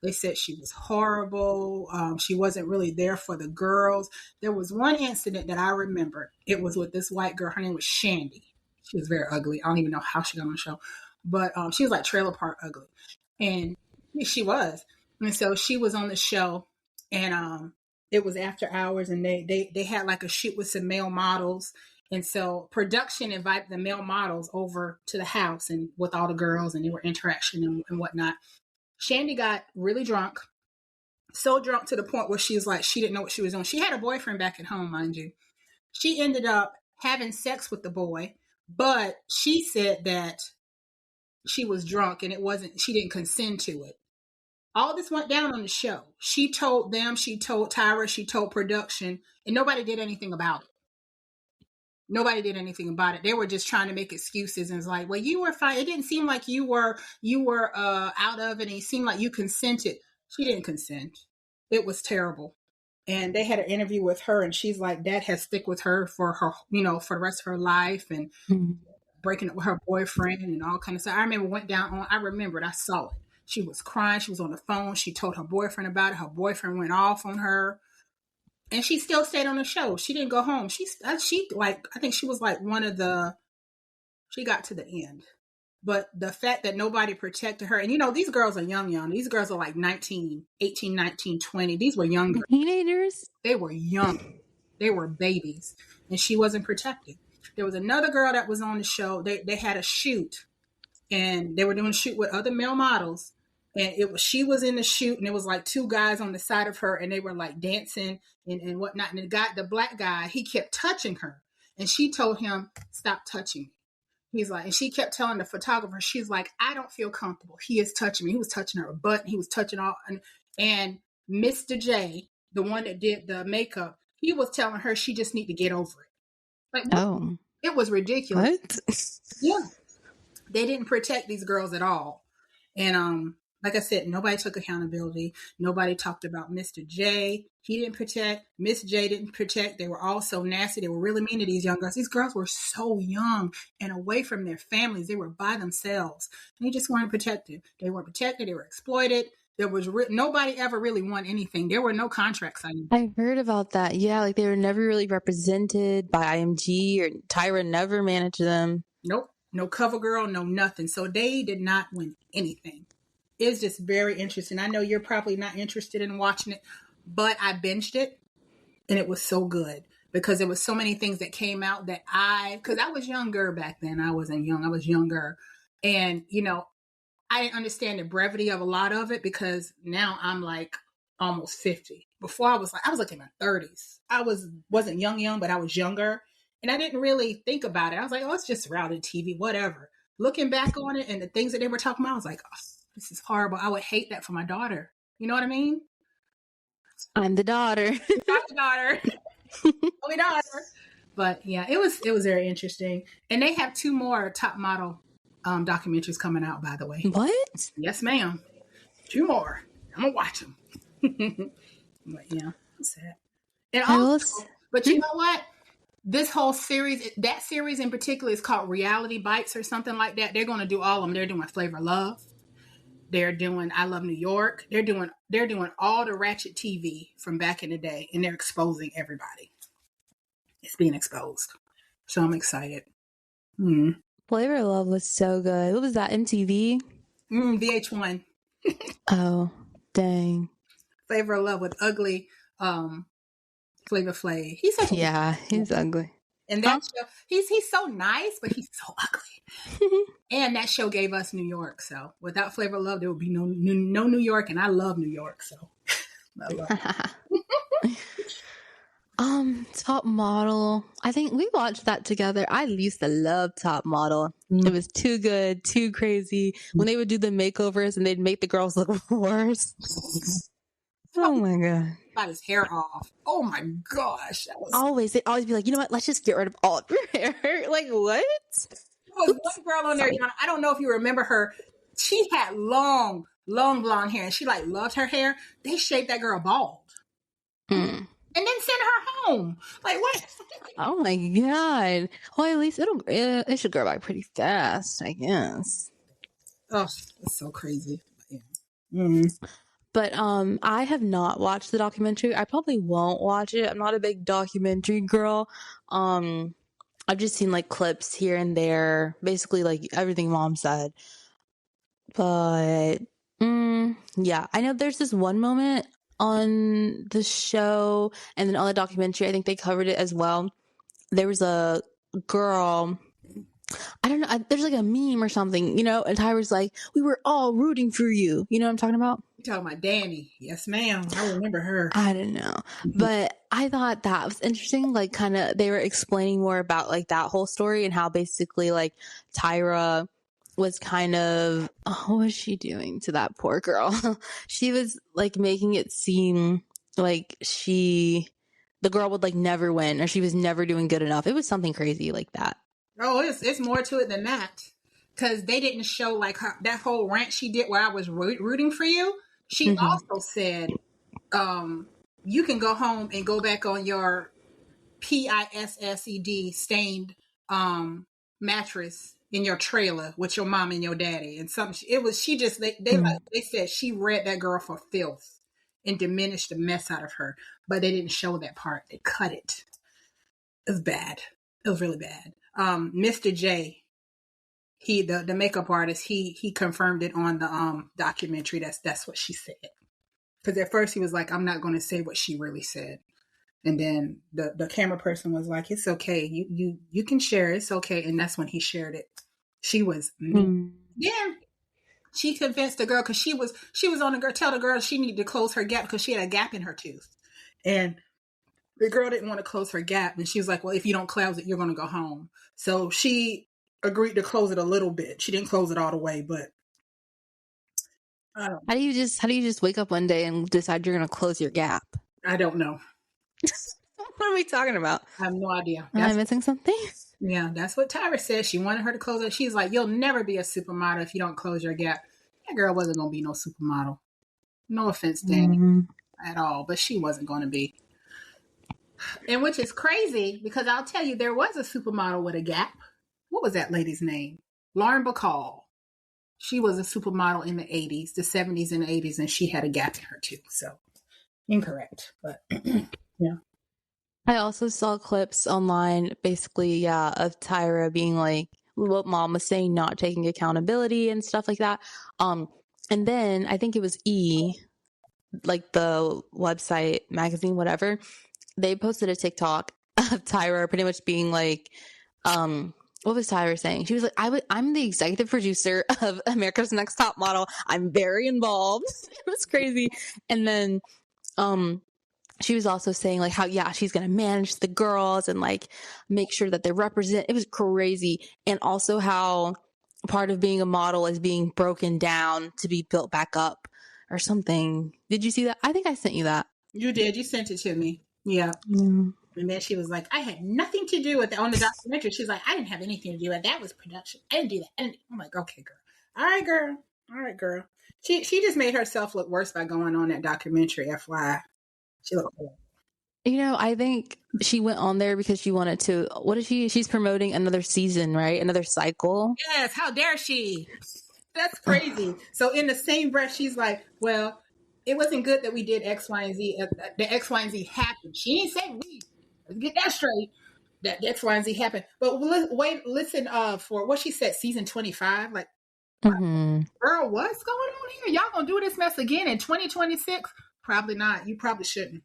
they said she was horrible. She wasn't really there for the girls. There was one incident that I remember. It was with this white girl. Her name was Shandy. She was very ugly. I don't even know how she got on the show. But she was like trailer park ugly. And she was. And so she was on the show. And it was after hours. And they had like a shoot with some male models. And so production invited the male models over to the house and with all the girls, and they were interaction and whatnot. Shandy got really drunk, so drunk to the point where she was like, she didn't know what she was doing. She had a boyfriend back at home, mind you. She ended up having sex with the boy, but she said that she was drunk and she didn't consent to it. All this went down on the show. She told them, she told Tyra, she told production, and nobody did anything about it. Nobody did anything about it. They were just trying to make excuses, and it's like, well, you were fine. It didn't seem like you were out of it. And it seemed like you consented. She didn't consent. It was terrible. And they had an interview with her, and she's like, that has stick with her for her, for the rest of her life, and breaking up with her boyfriend and all kind of stuff. I remember I saw it. She was crying. She was on the phone. She told her boyfriend about it. Her boyfriend went off on her. And she still stayed on the show. She didn't go home. I think she was like she got to the end. But the fact that nobody protected her, and these girls are young. These girls are like 18, 19, 20. These were young girls. Teenagers? They were young. They were babies. And she wasn't protected. There was another girl that was on the show. They had a shoot. And they were doing a shoot with other male models. And she was in the shoot, and it was like two guys on the side of her, and they were like dancing and whatnot. And the black guy, he kept touching her, and she told him, "Stop touching me." He's like, and she kept telling the photographer, she's like, "I don't feel comfortable. He is touching me." He was touching her butt. He was touching all, and Mr. J, the one that did the makeup, he was telling her she just need to get over it. Like, it was ridiculous. What? Yeah, they didn't protect these girls at all, and like I said, nobody took accountability. Nobody talked about Mr. J. He didn't protect. Miss J didn't protect. They were all so nasty. They were really mean to these young girls. These girls were so young and away from their families. They were by themselves. And they just weren't protected. They weren't protected. They were exploited. Nobody ever really won anything. There were no contracts signed. I heard about that. Yeah, like they were never really represented by IMG, or Tyra never managed them. Nope. No cover girl, no nothing. So they did not win anything. It's just very interesting. I know you're probably not interested in watching it, but I binged it and it was so good because there was so many things that came out that because I was younger back then. I wasn't young. I was younger. And, I didn't understand the brevity of a lot of it because now I'm like almost 50. Before I was like in my 30s. I wasn't young, but I was younger. And I didn't really think about it. I was like, oh, it's just reality TV, whatever. Looking back on it and the things that they were talking about, I was like, oh, this is horrible. I would hate that for my daughter. You know what I mean? I'm the daughter. Not the daughter. Only daughter. But yeah, it was very interesting. And they have 2 more top model documentaries coming out, by the way. What? Yes, ma'am. 2 more. I'm gonna watch them. But yeah, that's sad. And also, but you know what? This whole series, that series in particular, is called Reality Bites or something like that. They're going to do all of them. They're doing Flavor of Love. They're doing I Love New York. They're doing all the ratchet TV from back in the day, and they're exposing everybody. It's being exposed, so I'm excited. Flavor of Love was so good. What was that, MTV? VH1. Oh, dang. Flavor of Love with ugly Flavor Flav. He's ugly. And that show, he's so nice, but he's so ugly. And that show gave us New York. So without Flavor of Love, there would be no New York, and I love New York. So I love it. Top Model. I think we watched that together. I used to love Top Model. It was too good, too crazy. When they would do the makeovers and they'd make the girls look worse. Oh my God. Got his hair off. Oh my gosh. They'd always be like, you know what? Let's just get rid of all of your hair. Like, what? There was one girl on there, I don't know if you remember her. She had long blonde hair, and she loved her hair. They shaved that girl bald. And then send her home. Like, what? Oh my God. Well, at least it should grow back pretty fast, I guess. Oh, it's so crazy. Yeah. But I have not watched the documentary. I probably won't watch it. I'm not a big documentary girl. I've just seen clips here and there, basically everything Mom said. But yeah, I know there's this one moment on the show and then on the documentary, I think they covered it as well. There was a girl, I don't know, there's a meme or something, and Tyra's like, we were all rooting for you. You know what I'm talking about? You're talking about Danny. Yes, ma'am. I remember her. I don't know. But I thought that was interesting. They were explaining more about that whole story and how basically Tyra was what was she doing to that poor girl? She was making it seem like the girl would never win, or she was never doing good enough. It was something crazy like that. Oh, it's more to it than that. Because they didn't show that whole rant she did where I was rooting for you. She also said, you can go home and go back on your PISSED stained mattress in your trailer with your mom and your daddy. And they said she read that girl for filth and diminished the mess out of her. But they didn't show that part. They cut it. It was bad. It was really bad. Mr. J, the makeup artist, he confirmed it on the documentary. That's what she said. Because at first he was like, I'm not going to say what she really said. And then the camera person was like, it's okay. You can share it. It's okay. And that's when he shared it. She was mean. Then she convinced the girl, because she was on the girl, tell the girl she needed to close her gap because she had a gap in her tooth. And the girl didn't want to close her gap. And she was like, well, if you don't close it, you're going to go home. So she agreed to close it a little bit. She didn't close it all the way, but I don't know. How do you just wake up one day and decide you're going to close your gap? I don't know. What are we talking about? I have no idea. Am I missing something? Yeah, that's what Tyra said. She wanted her to close it. She's like, you'll never be a supermodel if you don't close your gap. That girl wasn't going to be no supermodel. No offense, Danny, at all. But she wasn't going to be. And which is crazy, because I'll tell you, there was a supermodel with a gap. What was that lady's name? Lauren Bacall. She was a supermodel in the 80s, the 70s and 80s, and she had a gap in her too. So incorrect, but yeah. I also saw clips online, basically, yeah, of Tyra being like, what mom was saying, not taking accountability and stuff like that. And then I think it was like the website, magazine, whatever. They posted a TikTok of Tyra pretty much being like, what was Tyra saying? She was like, I'm the executive producer of America's Next Top Model. I'm very involved. It was crazy. And then, she was also saying like how, yeah, she's going to manage the girls and like make sure that they represent. It was crazy. And also how part of being a model is being broken down to be built back up or something. Did you see that? I think I sent you that. You did. You sent it to me. Yeah. Mm. And then she was like, I had nothing to do with it on the documentary. She's like, I didn't have anything to do with it. That was production. I didn't do that. I'm like, okay, girl. All right, girl. All right, girl. She just made herself look worse by going on that documentary, FYI. She looked horrible. You know, I think she went on there because she wanted to, what is she's promoting another season, right? Another cycle. Yes, how dare she? That's crazy. So in the same breath, she's like, well, it wasn't good that we did X, Y, and Z. The X, Y, and Z happened. She didn't say we. Let's get that straight. That X, Y, and Z happened. But listen for what she said, season 25. Like, girl, what's going on here? Y'all gonna do this mess again in 2026? Probably not. You probably shouldn't.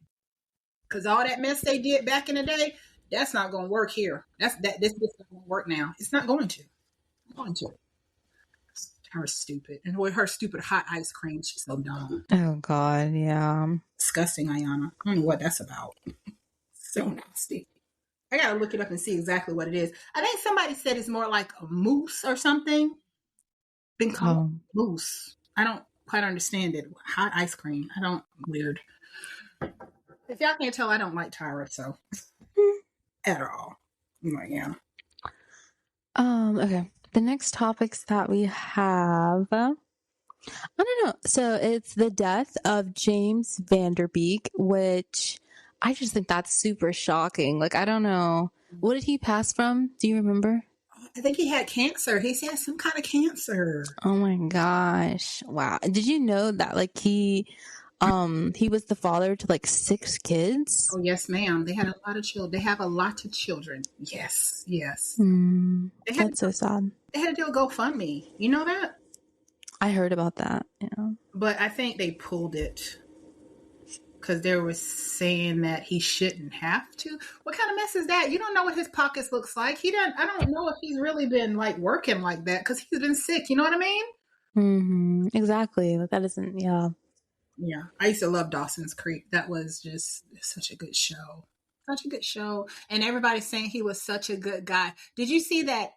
Because all that mess they did back in the day, that's not going to work here. This not going to work now. It's not going to. It's going to. Her stupid. And with her stupid hot ice cream, she's so dumb. Oh, God, yeah. Disgusting, Ayana. I don't know what that's about. So nasty. I got to look it up and see exactly what it is. I think somebody said it's more like a mousse or something. Been called mousse. I don't quite understand it. Hot ice cream. Weird. If y'all can't tell, I don't like Tyra, so at all. Like, yeah. Okay. The next topics that we have, I don't know. So it's the death of James Van Der Beek, which I just think that's super shocking. Like, I don't know. What did he pass from? Do you remember? I think he had cancer. He had some kind of cancer. Oh my gosh. Wow. Did you know that like he was the father to like 6 kids? Oh yes, ma'am. They had a lot of children. They have a lot of children. Yes. That's so sad. They had to do a GoFundMe. You know that? I heard about that. Yeah. But I think they pulled it because they were saying that he shouldn't have to. What kind of mess is that? You don't know what his pockets looks like. I don't know if he's really been like working like that because he's been sick. You know what I mean? Mm-hmm. Exactly. Like that isn't. Yeah. Yeah. I used to love Dawson's Creek. That was just such a good show. Such a good show. And everybody's saying he was such a good guy. Did you see that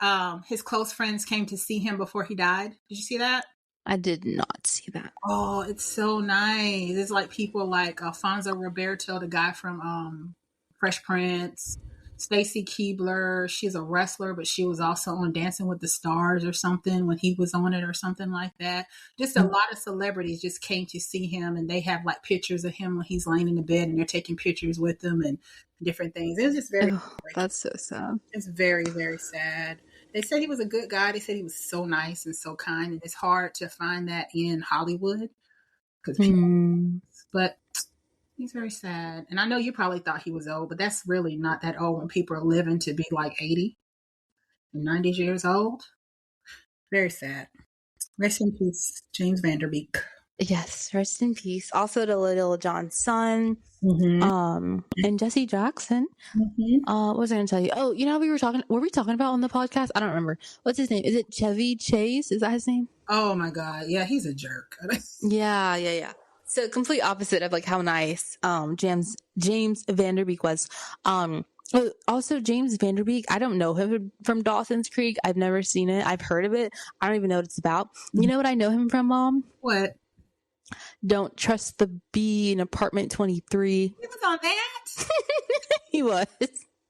his close friends came to see him before he died? Did you see that? I did not see that. Oh, it's so nice. It's like people like Alfonso Roberto, the guy from Fresh Prince, Stacy Keibler. She's a wrestler, but she was also on Dancing with the Stars or something when he was on it or something like that. Just a lot of celebrities just came to see him, and they have like pictures of him when he's laying in the bed, and they're taking pictures with him and different things. It was just very that's so sad. It's very, very sad. They said he was a good guy. They said he was so nice and so kind, and it's hard to find that in Hollywood because people. But he's very sad, and I know you probably thought he was old, but that's really not that old when people are living to be like 80 and 90 years old. Very sad. Rest in peace, James Van Der Beek. Yes, rest in peace. Also to Little John's son, and Jesse Jackson. What was I going to tell you? Oh, you know, were we talking about on the podcast? I don't remember. What's his name? Is it Chevy Chase? Is that his name? Oh my God. Yeah, he's a jerk. Yeah. So complete opposite of like how nice James Van Der Beek was. Also James Van Der Beek, I don't know him from Dawson's Creek. I've never seen it. I've heard of it. I don't even know what it's about. You know what I know him from, Mom? What? Don't Trust the Bee in Apartment 23. He was on that? He was.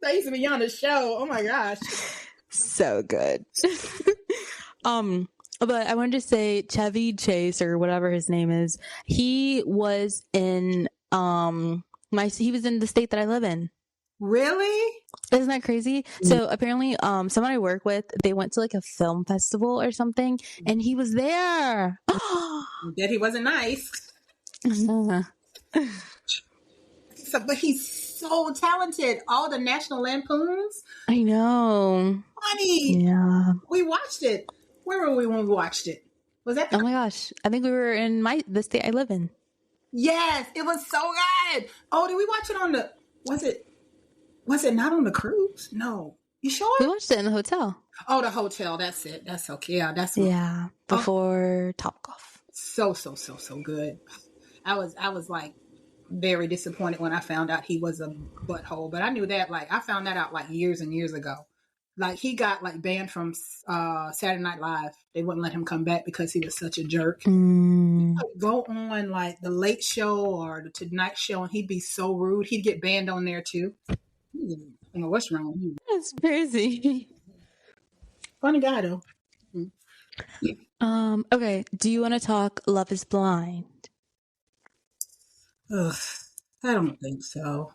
That used to be on the show. Oh my gosh. So good. But I wanted to say Chevy Chase or whatever his name is. He was in he was in the state that I live in. Really? Isn't that crazy? So apparently, someone I work with, they went to like a film festival or something, and he was there. That he wasn't nice. So, but he's so talented. All the National Lampoons. I know. Funny. Yeah. We watched it. Where were we when we watched it? Was that Oh my gosh. I think we were in the state I live in. Yes, it was so good. Oh, did we watch it on the was it not on the cruise? No. You We sure? watched it in the hotel. Oh, the hotel. That's it. That's okay. Yeah, that's Yeah. Before Topgolf. so good. I was like very disappointed when I found out he was a butthole, but I knew that like I found that out like years and years ago. Like he got like banned from Saturday Night Live. They wouldn't let him come back because he was such a jerk. Go on like the Late Show or the Tonight Show, and he'd be so rude. He'd get banned on there too. I don't know what's wrong with him. That's crazy. Funny guy though. Okay. Do you want to talk Love is Blind? Ugh, I don't think so.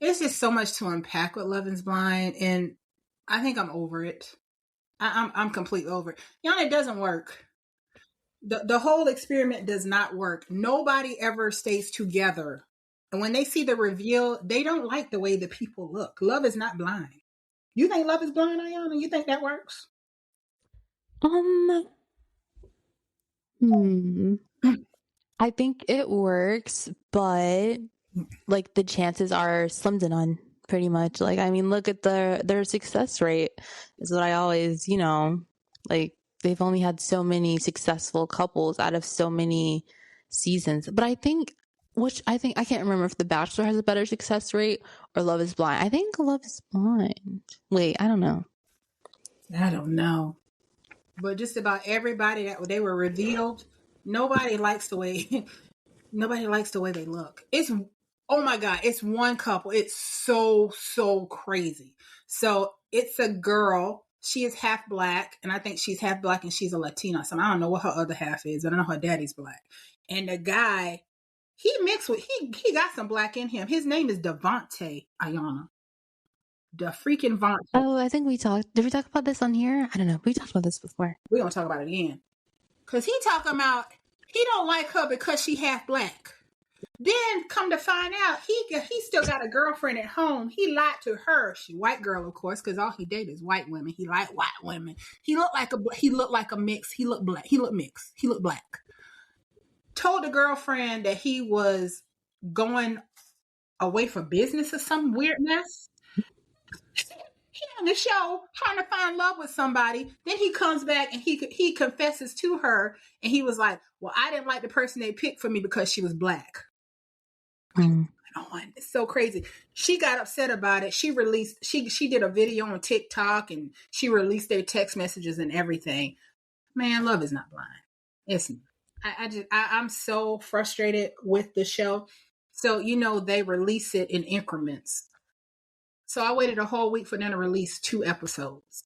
It's just so much to unpack with Love is Blind, and I think I'm over it. I'm completely over it. Yana, it doesn't work. The whole experiment does not work. Nobody ever stays together. And when they see the reveal, they don't like the way the people look. Love is not blind. You think Love is Blind, Ayana? You think that works? I think it works, but like the chances are slim to none, pretty much. Like, I mean, look at their success rate is what I always, like they've only had so many successful couples out of so many seasons. But I think I can't remember if The Bachelor has a better success rate or Love is Blind. I think Love is Blind. Wait, I don't know. I don't know. But just about everybody that they were revealed, nobody likes the way they look. It's oh my god, it's one couple. It's so crazy. So it's a girl. She is half black, and I think she's half black and she's a Latina. So I don't know what her other half is, but I know her daddy's black. And the guy, he mixed with he got some black in him. His name is Devontae, Ayana. The freaking Vontae. Oh, I think did we talk about this on here? I don't know. We talked about this before. We're gonna talk about it again. Cause he talking about he don't like her because she half black. Then come to find out, he still got a girlfriend at home. He lied to her. She white girl, of course, because all he dated is white women. He liked white women. He looked like a mix. He looked black. He looked mixed. He looked black. Told the girlfriend that he was going away for business or some weird mess. He on the show trying to find love with somebody. Then he comes back and he confesses to her, and he was like, "Well, I didn't like the person they picked for me because she was black." It's so crazy. She got upset about it. She did a video on TikTok and she released their text messages and everything. Man, love is not blind. It's I'm so frustrated with the show. So they release it in increments. So I waited a whole week for them to release 2 episodes.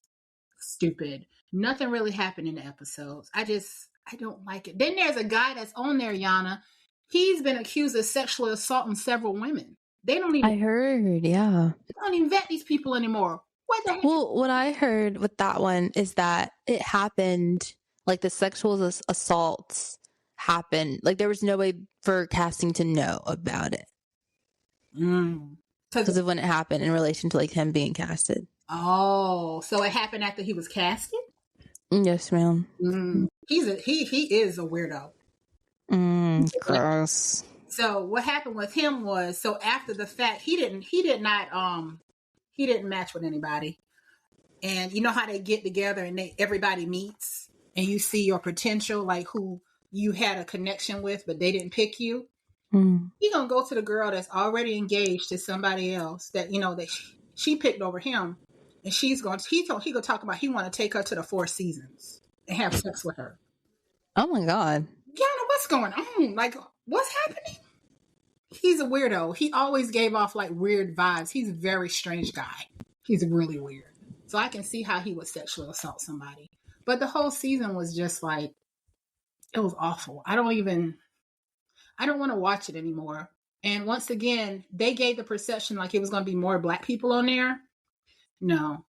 Stupid. Nothing really happened in the episodes. I don't like it. Then there's a guy that's on there, Yana. He's been accused of sexually assaulting several women. They don't even. I heard, yeah. They don't even vet these people anymore. What the heck? Well, what I heard with that one is that it happened, like the sexual assaults happened. Like there was no way for casting to know about it. Because of when it happened in relation to like him being casted. Oh, so it happened after he was casted? Yes, ma'am. He is a weirdo. Gross. So what happened with him was, so after the fact, he didn't match with anybody. And you know how they get together and everybody meets and you see your potential, like who you had a connection with, but they didn't pick you. He gonna go to the girl that's already engaged to somebody else that that she picked over him, and he gonna talk about he want to take her to the 4 seasons and have sex with her. Oh my god. Yana, what's going on? Like, what's happening? He's a weirdo. He always gave off like weird vibes. He's a very strange guy. He's really weird. So I can see how he would sexually assault somebody. But the whole season was just like, it was awful. I don't want to watch it anymore. And once again, they gave the perception like it was going to be more black people on there. No,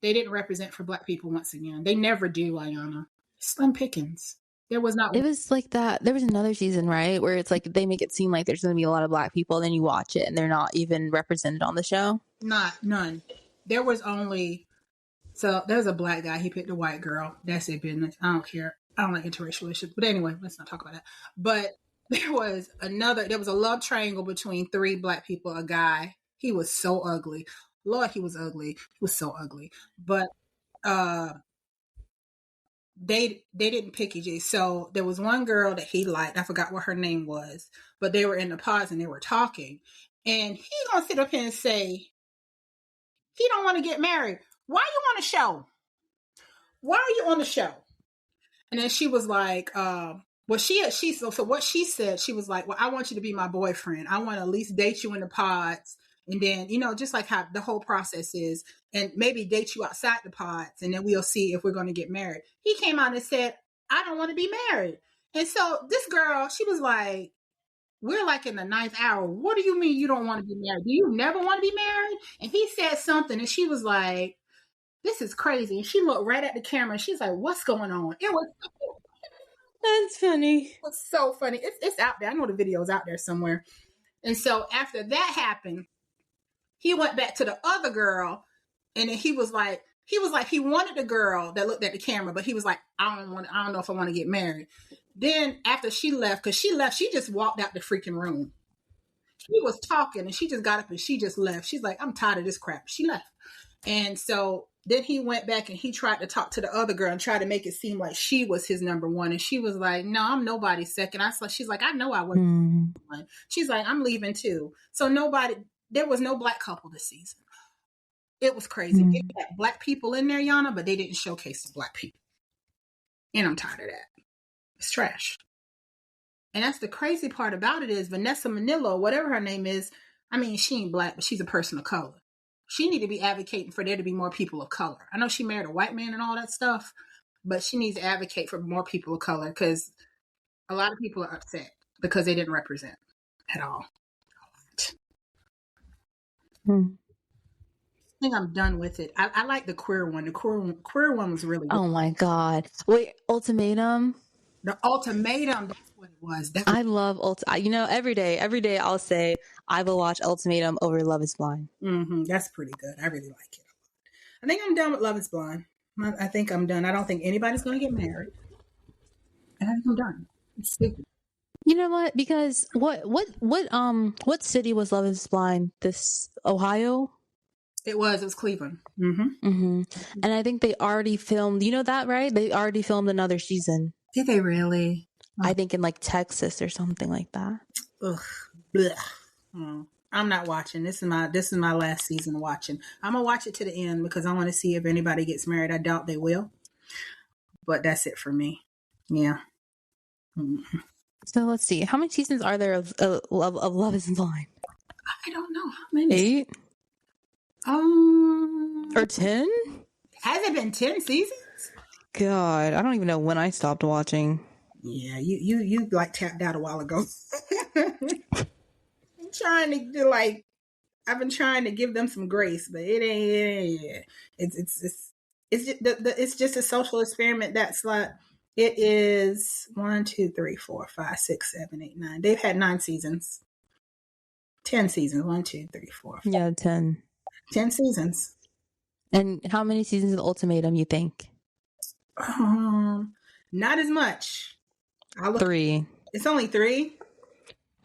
they didn't represent for black people once again. They never do, Ayana. Slim pickings. There was not. It was like that. There was another season, right, where it's like they make it seem like there's going to be a lot of black people, and then you watch it and they're not even represented on the show. None. There was only. So there's a black guy. He picked a white girl. That's their business. I don't care. I don't like interracial issues. But anyway, let's not talk about that. But there was a love triangle between 3 black people, a guy. He was so ugly. Lord, he was ugly. He was so ugly. But they didn't pick EJ. So there was one girl that he liked. I forgot what her name was. But they were in the pods and they were talking. And he gonna sit up here and say, he don't want to get married. Why are you on the show? Why are you on the show? And then she was like, so what she said, she was like, well, I want you to be my boyfriend. I want to at least date you in the pods. And then, just like how the whole process is, and maybe date you outside the pods. And then we'll see if we're going to get married. He came out and said, I don't want to be married. And so this girl, she was like, we're like in the 9th hour. What do you mean you don't want to be married? Do you never want to be married? And he said something and she was like, this is crazy. And she looked right at the camera and she's like, what's going on? It was That's funny. It was so funny. It's out there. I know the video's out there somewhere. And so after that happened, he went back to the other girl and then he was like, he wanted the girl that looked at the camera, but he was like, I don't know if I want to get married. Then after she left, she just walked out the freaking room. She was talking and she just got up and she just left. She's like, I'm tired of this crap. She left. And so then he went back and he tried to talk to the other girl and try to make it seem like she was his number one. And she was like, no, I'm nobody's second. She's like, I know I wasn't. She's like, I'm leaving too. So there was no black couple this season. It was crazy. They had black people in there, Yana, but they didn't showcase the black people. And I'm tired of that. It's trash. And that's the crazy part about it is Vanessa Manillo, whatever her name is, I mean, she ain't black, but she's a person of color. She need to be advocating for there to be more people of color. I know she married a white man and all that stuff, but she needs to advocate for more people of color because a lot of people are upset because they didn't represent at all. I think I'm done with it. I like the queer one. The queer one was really good. Oh my God. Wait, Ultimatum? The Ultimatum, that's what it was. I love every day I'll say I will watch Ultimatum over Love is Blind. That's pretty good. I really like it. I think I'm done with Love is Blind. I think I'm done. I don't think anybody's going to get married. And I think I'm done. It's stupid. You know what? Because what city was Love is Blind? This Ohio? It was Cleveland. And I think they already filmed, you know that, right? They already filmed another season. Did they really? I think in like Texas or something like that. Ugh. Blech. I'm not watching. This is my last season watching. I'm gonna watch it to the end because I want to see if anybody gets married. I doubt they will. But that's it for me. Yeah. So let's see. How many seasons are there of Love is Blind? I don't know. How many? 8? Or 10? Has it been 10 seasons? God, I don't even know when I stopped watching. Yeah, you like tapped out a while ago. I've been trying to give them some grace, but it ain't. It's just a social experiment. That's like it is 1, 2, 3, 4, 5, 6, 7, 8, 9. They've had 9 seasons, 10 seasons. 1, 2, 3, 4. 5. Yeah, 10. 10 seasons. And how many seasons of Ultimatum you think? Not as much. 3. It's only 3.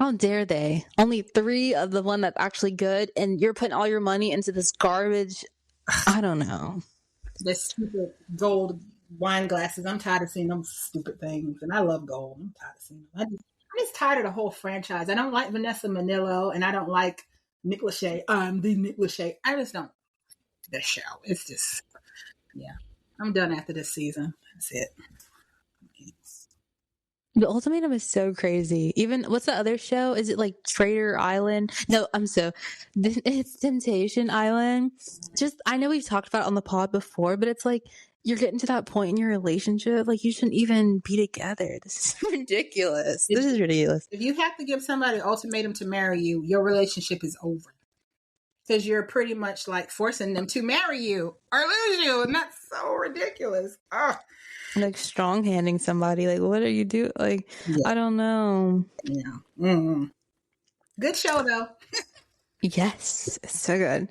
How dare they? Only 3 of the one that's actually good, and you're putting all your money into this garbage. I don't know. The stupid gold wine glasses. I'm tired of seeing them stupid things, and I love gold. I'm tired of seeing them. I'm just tired of the whole franchise. I don't like Vanessa Manillo, and I don't like Nick Lachey. The Nick Lachey. I just don't. The show. It's just, yeah. I'm done after this season. That's it. The Ultimatum is so crazy. Even what's the other show? Is it like Trader Island? No, it's Temptation Island. Just I know we've talked about it on the pod before, but it's like you're getting to that point in your relationship, like you shouldn't even be together. This is ridiculous. This is ridiculous. If you have to give somebody an ultimatum to marry you, your relationship is over. Because you're pretty much like forcing them to marry you or lose you. And that's so ridiculous. Oh. Like strong handing somebody. Like, what are you doing? Like, I don't know. Yeah. Mm-hmm. Good show though. Yes, it's so good.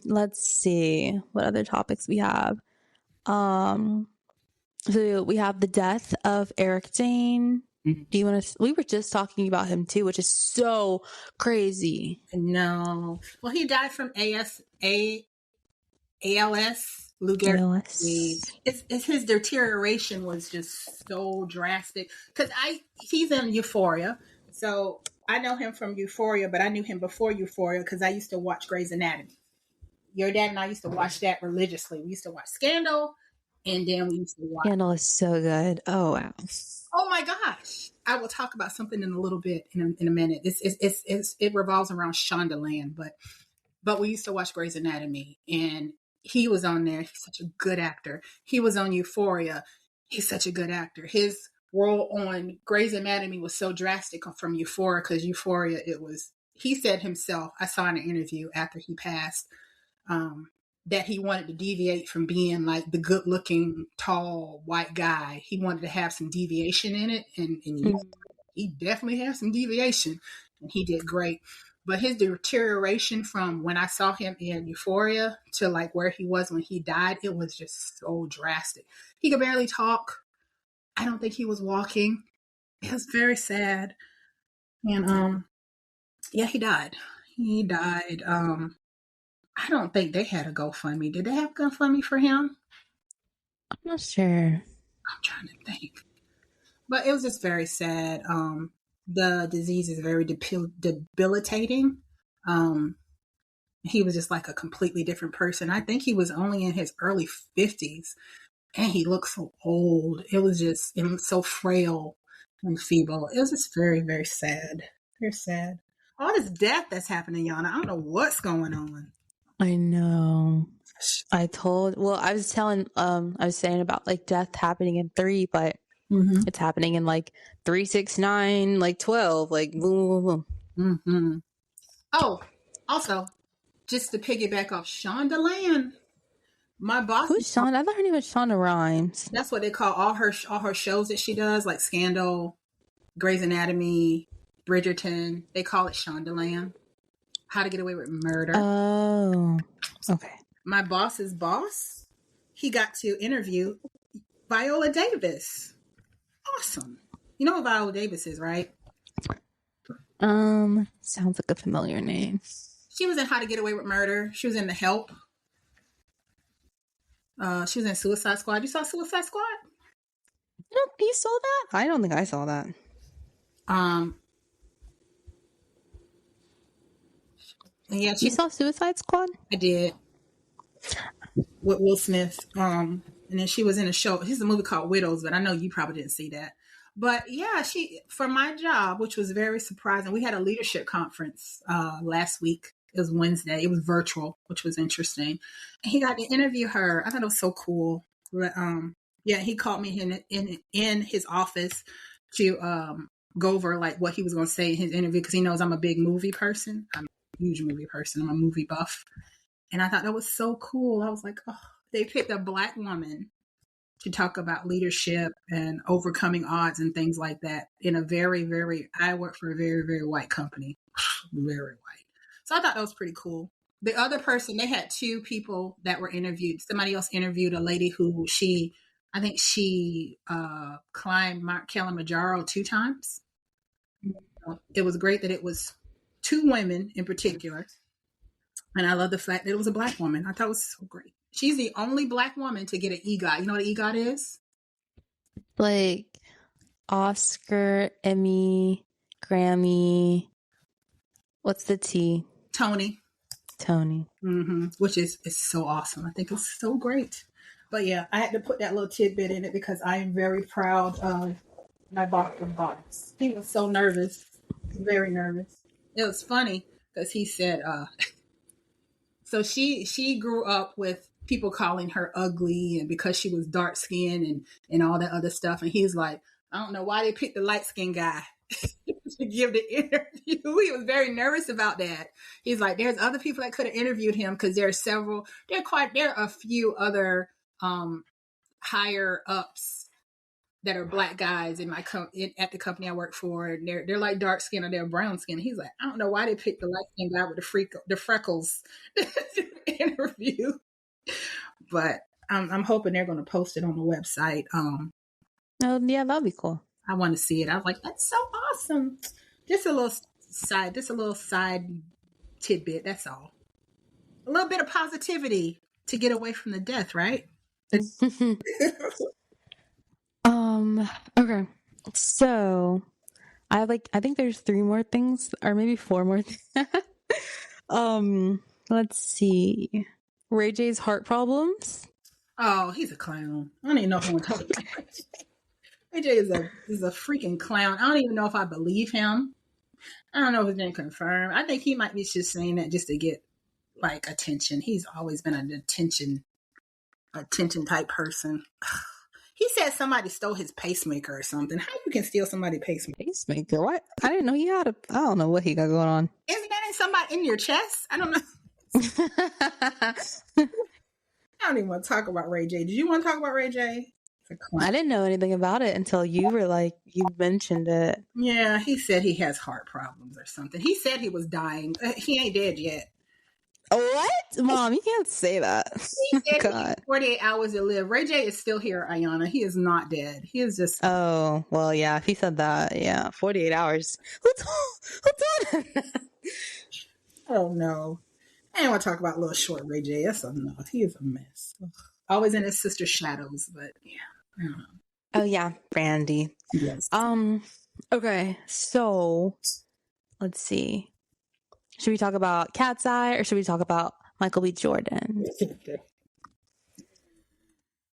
Let's see what other topics we have. So we have the death of Eric Dane. Mm-hmm. Do you want to? We were just talking about him too, which is so crazy. No, well, he died from ALS, Lou Gehrig disease. It's his deterioration was just so drastic. Because he's in Euphoria, so I know him from Euphoria, but I knew him before Euphoria because I used to watch Grey's Anatomy. Your dad and I used to watch that religiously. We used to watch Scandal, and then we used to watch. Scandal is so good. Oh wow. Oh my gosh! I will talk about something in a little bit in a minute. It revolves around Shondaland, but we used to watch Grey's Anatomy, and he was on there. He's such a good actor. He was on Euphoria. He's such a good actor. His role on Grey's Anatomy was so drastic from Euphoria because Euphoria, he said himself, I saw in an interview after he passed, that he wanted to deviate from being like the good looking, tall, white guy. He wanted to have some deviation in it. And he definitely had some deviation and he did great. But his deterioration from when I saw him in Euphoria to like where he was when he died, it was just so drastic. He could barely talk. I don't think he was walking. It was very sad. And yeah, he died. He died. I don't think they had a GoFundMe. Did they have a GoFundMe for him? I'm not sure. I'm trying to think. But it was just very sad. The disease is very debilitating. He was just like a completely different person. I think he was only in his early 50s. And he looked so old. It was so frail and feeble. It was just very, very sad. Very sad. All this death that's happening, Yana. I don't know what's going on. I know. I was saying about like death happening in 3, but it's happening in like 3, 6, 9, like 12, like boom, boom, boom. Mm-hmm. Oh, also, just to piggyback off Shondaland, my boss. Who's Shonda? I thought her name was Shonda Rhimes. That's what they call all her shows that she does, like Scandal, Grey's Anatomy, Bridgerton. They call it Shondaland. How to Get Away with Murder. Oh, okay. My boss's boss, he got to interview Viola Davis. Awesome. You know what Viola Davis is, right? Sounds like a familiar name. She was in How to Get Away with Murder. She was in The Help. She was in Suicide Squad. You saw Suicide Squad? No, you saw that? I don't think I saw that. Yeah, you saw Suicide Squad? I did. With Will Smith. And then she was in a show. Here's a movie called Widows, but I know you probably didn't see that. But yeah, for my job, which was very surprising, we had a leadership conference last week. It was Wednesday. It was virtual, which was interesting. And he got to interview her. I thought it was so cool. Yeah, he called me in his office to go over like what he was going to say in his interview because he knows I'm a big movie person. I'm a huge movie person. I'm a movie buff. And I thought that was so cool. I was like, oh, they picked a Black woman to talk about leadership and overcoming odds and things like that in a very, very, I work for a very, very white company. Very white. So I thought that was pretty cool. The other person, they had 2 people that were interviewed. Somebody else interviewed a lady who I think she climbed Mount Kilimanjaro 2 times. It was great that it was 2 women in particular. And I love the fact that it was a Black woman. I thought it was so great. She's the only Black woman to get an EGOT. You know what an EGOT is? Like Oscar, Emmy, Grammy. What's the T? Tony. Mm-hmm. Which is so awesome. I think it's so great. But yeah, I had to put that little tidbit in it because I am very proud of my boss. He was so nervous. Very nervous. It was funny because he said, so she grew up with people calling her ugly and because she was dark skinned and all that other stuff. And he's like, I don't know why they picked the light skinned guy to give the interview. He was very nervous about that. He's like, there's other people that could have interviewed him because there are a few other higher ups that are black guys in at the company I work for. And they're like dark skin or they're brown skin. He's like, I don't know why they picked the light skinned guy with the freckles to interview. But I'm hoping they're going to post it on the website. Oh yeah, that'd be cool. I want to see it. I was like, that's so awesome. Just a little side tidbit. That's all. A little bit of positivity to get away from the death, right? Okay. So I think there's 3 more things or maybe 4 more things. Let's see. Ray J's heart problems. Oh, he's a clown. I don't even know if I want to talk about it. Ray J is a freaking clown. I don't even know if I believe him. I don't know if it's been confirmed. I think he might be just saying that just to get like attention. He's always been an attention type person. He said somebody stole his pacemaker or something. How you can steal somebody's pacemaker? Pacemaker? What? I didn't know he had I don't know what he got going on. Isn't that in somebody in your chest? I don't know. I don't even want to talk about Ray J. Did you want to talk about Ray J? I didn't know anything about it until you were like, you mentioned it. Yeah, he said he has heart problems or something. He said he was dying. He ain't dead yet. What? Mom, you can't say that. He said he had 48 hours to live. Ray J is still here, Ayana. He is not dead. He is just... Oh, well, yeah, if he said that, yeah, 48 hours. Who told him that? Oh, no. I don't want to talk about little short Ray J. That's enough. He is a mess. Ugh. Always in his sister's shadows, but yeah, I don't know. Oh yeah, Brandy. Yes. Okay, so let's see. Should we talk about Cat's Eye or should we talk about Michael B. Jordan? You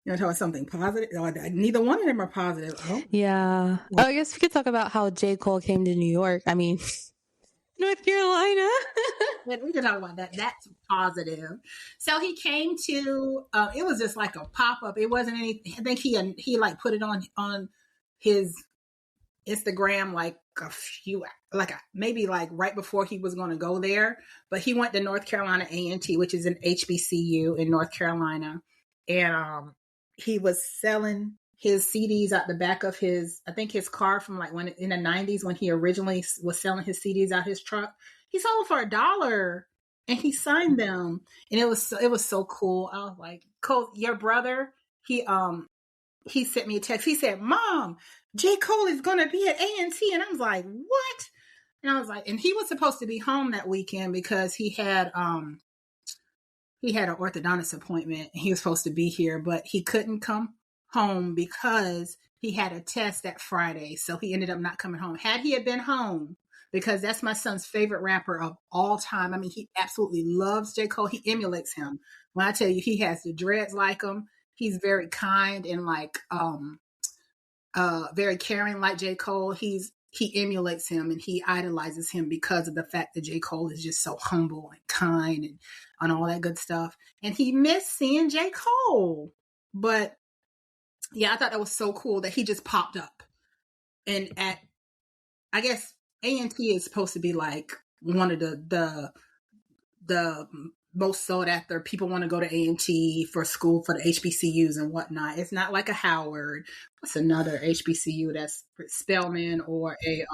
want to talk about something positive? Neither one of them are positive. Oh. Yeah. Oh, I guess we could talk about how J. Cole came to New York. I mean, North Carolina. We can talk about that. That's positive. So he came to, it was just like a pop-up. It wasn't anything. I think he like put it on his Instagram maybe like right before he was going to go there. But he went to North Carolina A&T, which is an HBCU in North Carolina. And he was selling his CDs out the back of his car from like when in the 90s when he originally was selling his CDs out his truck. He sold them for $1 and he signed them. And it was so cool. I was like, Cole, your brother, he sent me a text. He said, Mom, J. Cole is going to be at A&T. And I was like, what? And I was like, and he was supposed to be home that weekend because he had an orthodontist appointment. He was supposed to be here, but he couldn't come home because he had a test that Friday. So he ended up not coming home. Had he had been home, because that's my son's favorite rapper of all time. I mean, he absolutely loves J. Cole. He emulates him. When I tell you, he has the dreads like him. He's very kind and like very caring like J. Cole. He emulates him and he idolizes him because of the fact that J. Cole is just so humble and kind and all that good stuff. And he missed seeing J. Cole. But yeah, I thought that was so cool that he just popped up. And I guess A&T is supposed to be like one of the most sought after. People want to go to A&T for school for the HBCUs and whatnot. It's not like a Howard. What's another HBCU that's Spelman or a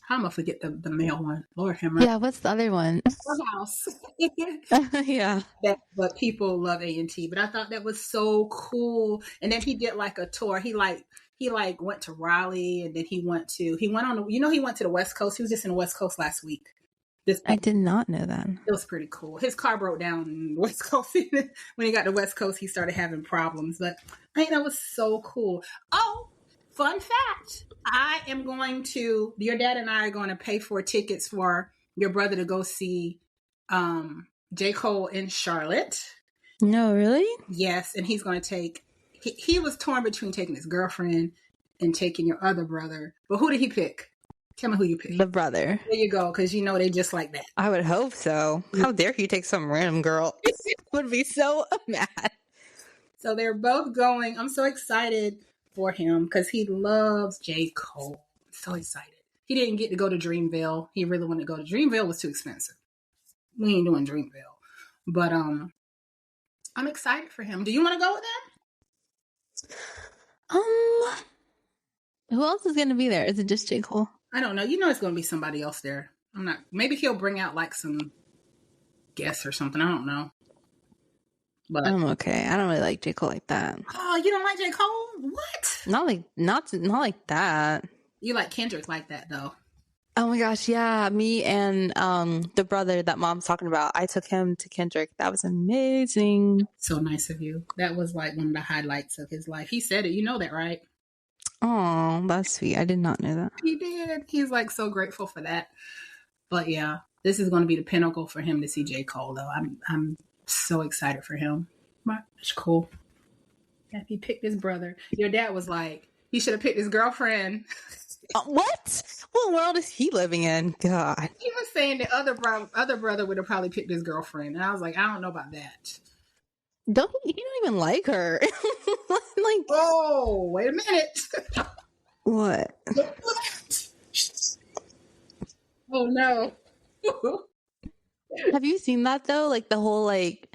I'm gonna forget the male one. Lord Hammer. Yeah, what's the other one? House. Yeah. But people love A&T. But I thought that was so cool. And then he did like a tour. He went to Raleigh and then he went to the West Coast. He was just in the West Coast last week. I did not know that. It was pretty cool. His car broke down in the West Coast. When he got to West Coast, he started having problems. But I think that was so cool. Oh, fun fact. Your dad and I are going to pay for tickets for your brother to go see J. Cole in Charlotte. No, really? Yes. And he's going to take, he was torn between taking his girlfriend and taking your other brother. But who did he pick? Tell me who you pick. The brother. There you go, because you know they just like that. I would hope so. How dare you take some random girl? Would be so mad. So they're both going. I'm so excited for him because he loves J. Cole. So excited. He didn't get to go to Dreamville. He really wanted to go to Dreamville. Was too expensive. We ain't doing Dreamville. But I'm excited for him. Do you want to go with them? Who else is gonna be there? Is it just J. Cole? I don't know. You know it's gonna be somebody else there. I'm not. Maybe he'll bring out like some guests or something. I don't know. But I'm okay. I don't really like J. Cole like that. Oh, you don't like J. Cole? What? Not like that. You like Kendrick like that though. Oh my gosh, yeah. Me and the brother that mom's talking about, I took him to Kendrick. That was amazing. So nice of you. That was like one of the highlights of his life. He said it. You know that, right? Oh, that's sweet. I did not know that. He did. He's like so grateful for that. But yeah, this is going to be the pinnacle for him to see J. Cole though. I'm so excited for him. It's cool. If he picked his brother. Your dad was like, he should have picked his girlfriend. What? What world is he living in? God. He was saying the other brother would have probably picked his girlfriend. And I was like, I don't know about that. He don't even like her. Like, oh, wait a minute. What? Oh no. Have you seen that though? Like the whole like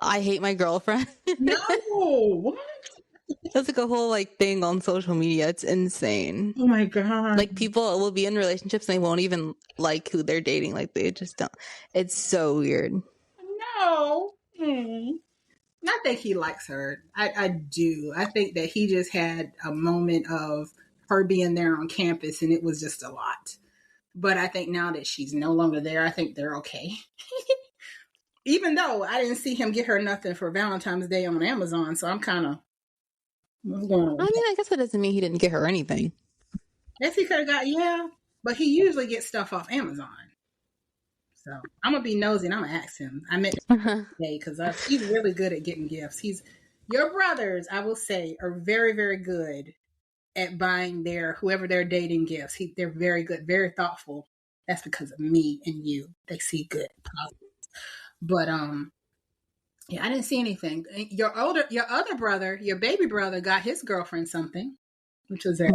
I hate my girlfriend. No. What? That's like a whole like thing on social media. It's insane. Oh my god. Like people will be in relationships and they won't even like who they're dating. Like they just don't. It's so weird. No. I think he likes her. I do. I think that he just had a moment of her being there on campus and it was just a lot. But I think now that she's no longer there, I think they're okay. Even though I didn't see him get her nothing for Valentine's Day on Amazon, so I'm kind of, what's going on? I mean, I guess that doesn't mean he didn't get her anything. Yes, he could have got, yeah, but he usually gets stuff off Amazon. So I'm gonna be nosy and I'm gonna ask him. I met him today because he's really good at getting gifts. Your brothers, I will say, are very, very good at buying whoever they're dating gifts. They're very good, very thoughtful. That's because of me and you. They see good, positive. But yeah, I didn't see anything. Your other brother, your baby brother, got his girlfriend something, which was there.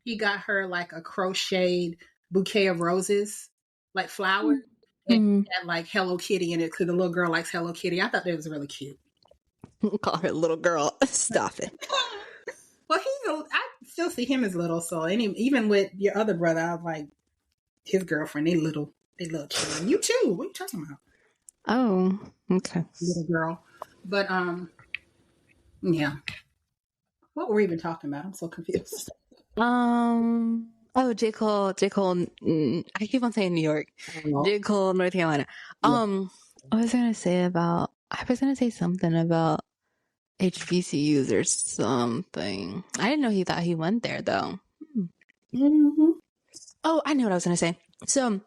He got her like a crocheted bouquet of roses, like flowers, and had like Hello Kitty in it because the little girl likes Hello Kitty. I thought that was really cute. Call her little girl. Stop it. Well, I still see him as little, so even with your other brother, I was like, his girlfriend, they little children. You too. What are you talking about? Oh, okay. Little girl. But yeah. What were we even talking about? I'm so confused. Oh, J. Cole. I keep on saying New York. J. Cole, North Carolina. Yeah. I was gonna say something about HBCUs or something. I didn't know he thought he went there though. Mm-hmm. Oh, I know what I was gonna say. So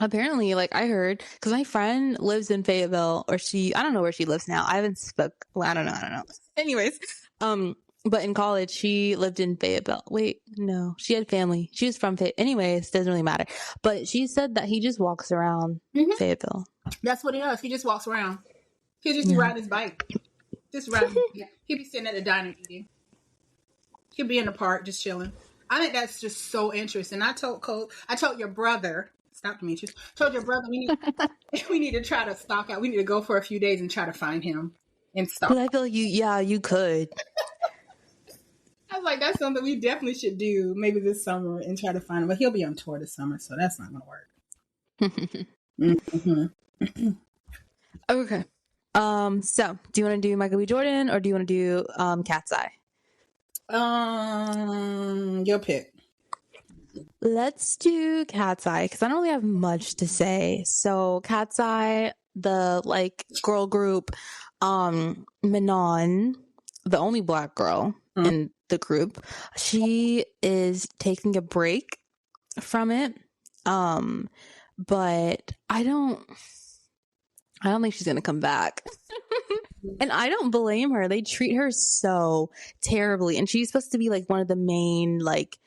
apparently, like I heard, because my friend lives in Fayetteville, or I don't know where she lives now. I haven't I don't know. Anyways, but in college she lived in Fayetteville. Wait, no, she had family. She was from Fayetteville. Anyways, doesn't really matter. But she said that he just walks around Fayetteville. That's what he does. He just walks around. He just ride his bike. Just riding. He'd be sitting at the dining eating. He'd be in the park just chilling. I think that's just so interesting. I told your brother, stop Demetrius, told your brother we need to try to stalk out. We need to go for a few days and try to find him and stalk. But I feel like you could. I was like, that's something we definitely should do maybe this summer and try to find him. But he'll be on tour this summer, so that's not going to work. Okay. So do you want to do Michael B. Jordan or do you want to do Cat's Eye? Your pick. Let's do Cat's Eye because I don't really have much to say. So Cat's Eye, the like girl group, Manon, the only black girl in the group, she is taking a break from it. But I don't think she's gonna come back. And I don't blame her. They treat her so terribly. And she's supposed to be like one of the main like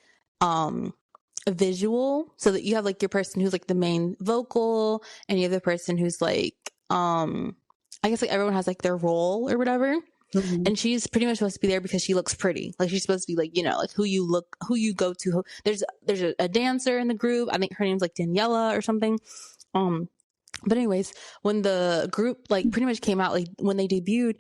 visual, so that you have like your person who's like the main vocal, and you have the person who's like, I guess like everyone has like their role or whatever. Mhm. And she's pretty much supposed to be there because she looks pretty. Like she's supposed to be like, you know, like who you go to. There's a dancer in the group. I think her name's like Daniela or something. But anyways, when the group like pretty much came out, like when they debuted,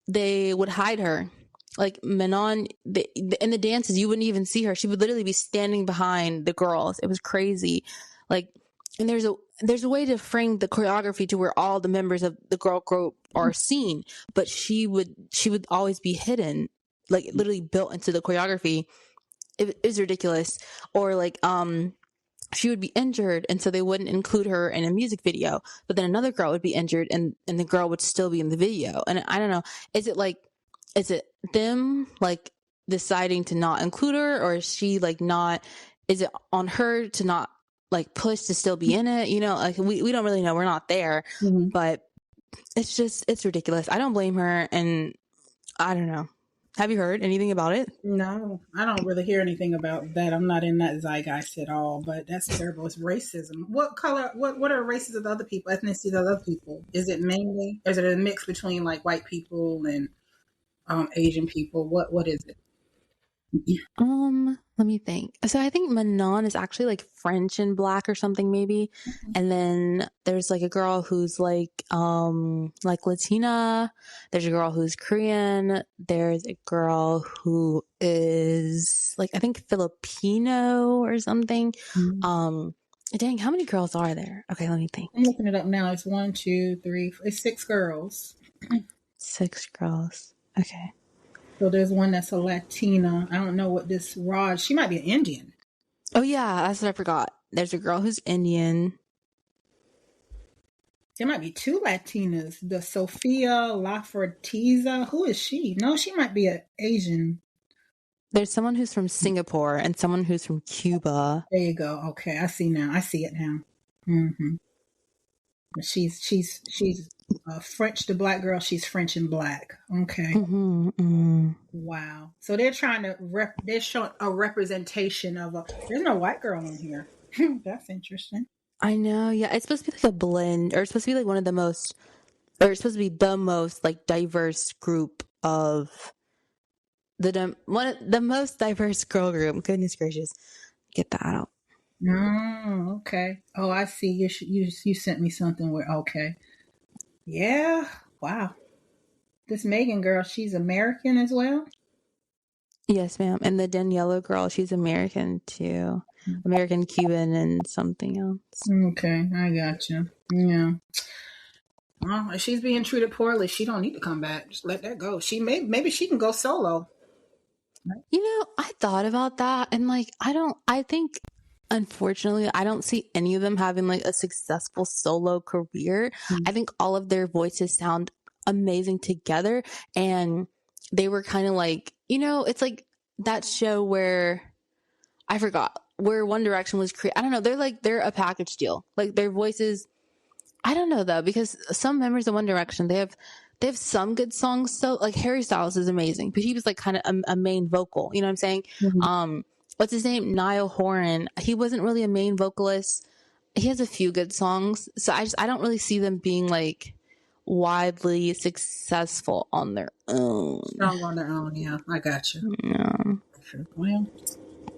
they would hide her. Like Manon, in the dances, you wouldn't even see her. She would literally be standing behind the girls. It was crazy. Like, and there's a way to frame the choreography to where all the members of the girl group are seen, but she would always be hidden, like literally built into the choreography. It was ridiculous. Or like she would be injured, and so they wouldn't include her in a music video, but then another girl would be injured, and the girl would still be in the video. And I don't know, is it them like deciding to not include her, or is she like not, is it on her to not like push to still be in it, you know? Like we don't really know, we're not there. Mhm. But it's ridiculous. I don't blame her, and I don't know, have you heard anything about it? No, I don't really hear anything about that. I'm not in that zeitgeist at all, but that's terrible. It's racism. What color, what are races of the other people, ethnicities of other people? Is it mainly, is it a mix between like white people and Asian people? What is it? Let me think. So I think Manon is actually like French and black or something maybe. And then there's like a girl who's like Latina. There's a girl who's Korean. There's a girl who is like, I think Filipino or something. Dang, how many girls are there? Okay, let me think. I'm looking it up now. It's 1, 2, 3, it's 6 girls. 6 girls. Okay. So there's one that's a Latina. I don't know what this Raj, she might be an Indian. Oh yeah, that's what I forgot. There's a girl who's Indian. There might be 2 Latinas. The Sofia Lafortiza. Who is she? No, she might be an Asian. There's someone who's from Singapore and someone who's from Cuba. There you go. Okay, I see now. I see it now. Mm-hmm. She's French. The black girl. She's French and black. Okay. Wow. So they're trying to they're showing a representation of a. There's no white girl in here. That's interesting. I know. Yeah, it's supposed to be like a blend, or it's supposed to be like one of the most, or it's supposed to be the most like diverse group of the most diverse girl group. Goodness gracious, get that out. Oh, okay. Oh, I see. You sent me something where okay. Yeah. Wow. This Megan girl, she's American as well? Yes, ma'am. And the Daniela girl, she's American too. American, Cuban, and something else. Okay, I got you. Yeah. Well, if she's being treated poorly, she don't need to come back. Just let that go. Maybe she can go solo. You know, I thought about that, and like I think unfortunately I don't see any of them having like a successful solo career. I think all of their voices sound amazing together, and they were kind of like, you know, it's like that show where I forgot where One Direction was created. I don't know, they're a package deal. Like their voices, I don't know though, because some members of One Direction, they have some good songs. So like Harry Styles is amazing, but he was like kind of a main vocal, you know what I'm saying? What's his name? Niall Horan. He wasn't really a main vocalist. He has a few good songs. So I don't really see them being like widely successful on their own. Strong on their own, yeah. I got you. No. Well,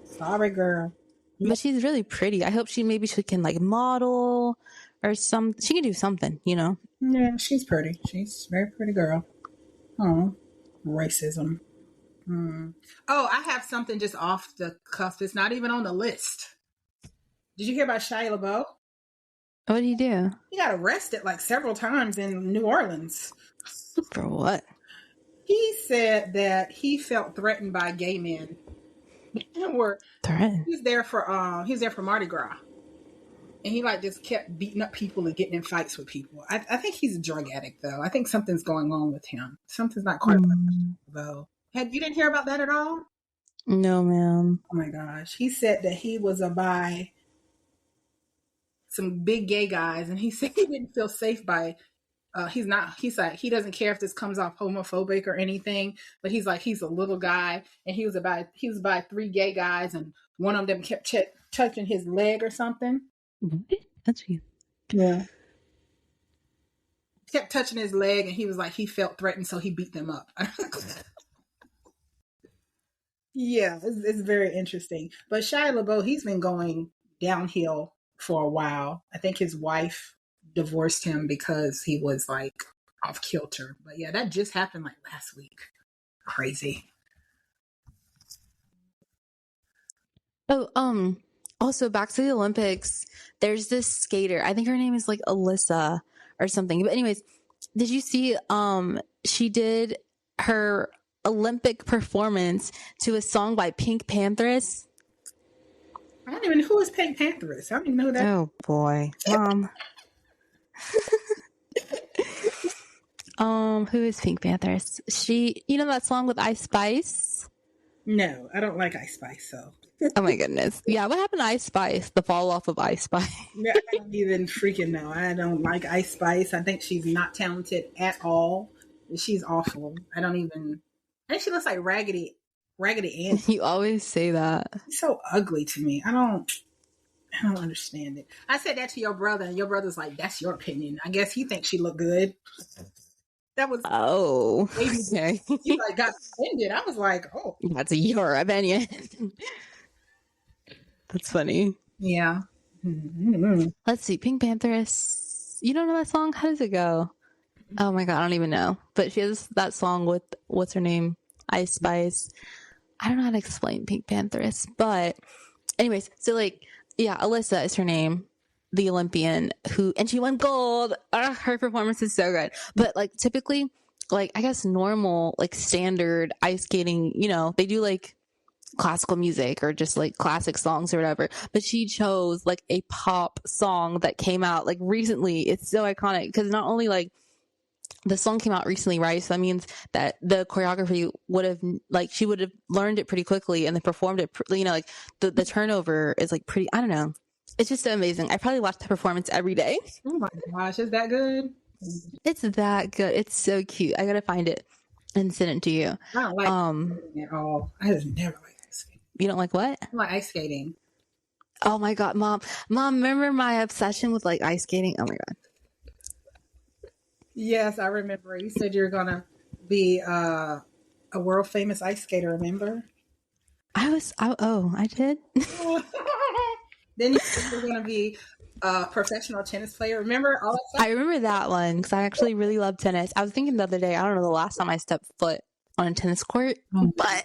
sorry, girl. But she's really pretty. I hope she can like model or some. She can do something, you know. Yeah, she's pretty. She's a very pretty girl. Oh, racism. Oh, I have something just off the cuff. It's not even on the list. Did you hear about Shia LaBeouf? What did he do? He got arrested like several times in New Orleans. For what? He said that he felt threatened by gay men. Threatened? He's there for Mardi Gras, and he like just kept beating up people and getting in fights with people. I think he's a drug addict, though. I think something's going on with him. Something's not quite right, though. You didn't hear about that at all? No, ma'am. Oh my gosh. He said that he was by some big gay guys, and he said he didn't feel safe by he's like he doesn't care if this comes off homophobic or anything, but he's a little guy, and he was by 3 gay guys, and one of them kept touching his leg or something. That's you. Yeah. Kept touching his leg, and he was like, he felt threatened, so he beat them up. Yeah, it's very interesting. But Shia LaBeouf, he's been going downhill for a while. I think his wife divorced him because he was like off kilter. But yeah, that just happened like last week. Crazy. Oh, also back to the Olympics, there's this skater. I think her name is like Alyssa or something. But anyways, did you see she did her Olympic performance to a song by Pink Panthers? I don't even know who is Pink Panthers. I don't even know that. Oh boy. Who is Pink Panthers? You know that song with Ice Spice? No, I don't like Ice Spice, so. Oh my goodness. Yeah, what happened to Ice Spice? The fall off of Ice Spice. Yeah, I don't even freaking know. I don't like Ice Spice. I think she's not talented at all. She's awful. I think she looks like Raggedy Ann. You always say that. She's so ugly to me. I don't understand it. I said that to your brother, and your brother's like, that's your opinion. I guess he thinks she looked good. That was okay. You like got offended. I was like, oh, that's your opinion. That's funny. Yeah. Mm-hmm. Let's see. Pink Panthers. You don't know that song? How does it go? Oh my god, I don't even know. But she has that song with what's her name? Ice Spice. I don't know how to explain Pink Panthers, but anyways, so like, yeah, Alyssa is her name, the Olympian and she won gold. Her performance is so good. But like typically, like I guess normal, like standard ice skating, they do like classical music or just like classic songs or whatever. But she chose like a pop song that came out like recently. It's so iconic because not only like the song came out recently, right? So that means that the choreography would have she would have learned it pretty quickly and then performed it, like the turnover is like pretty, I don't know. It's just so amazing. I probably watch the performance every day. Oh my gosh, is that good? It's that good. It's so cute. I gotta find it and send it to you. I don't like at all. I just never like ice skating. You don't like what? I like ice skating. Oh my god, mom, remember my obsession with like ice skating? Oh my god. Yes, I remember. You said you were gonna be a world famous ice skater. Remember? I did. Then you said you were gonna be a professional tennis player. Remember all that stuff? I remember that one because I actually really love tennis. I was thinking the other day. I don't know the last time I stepped foot on a tennis court, but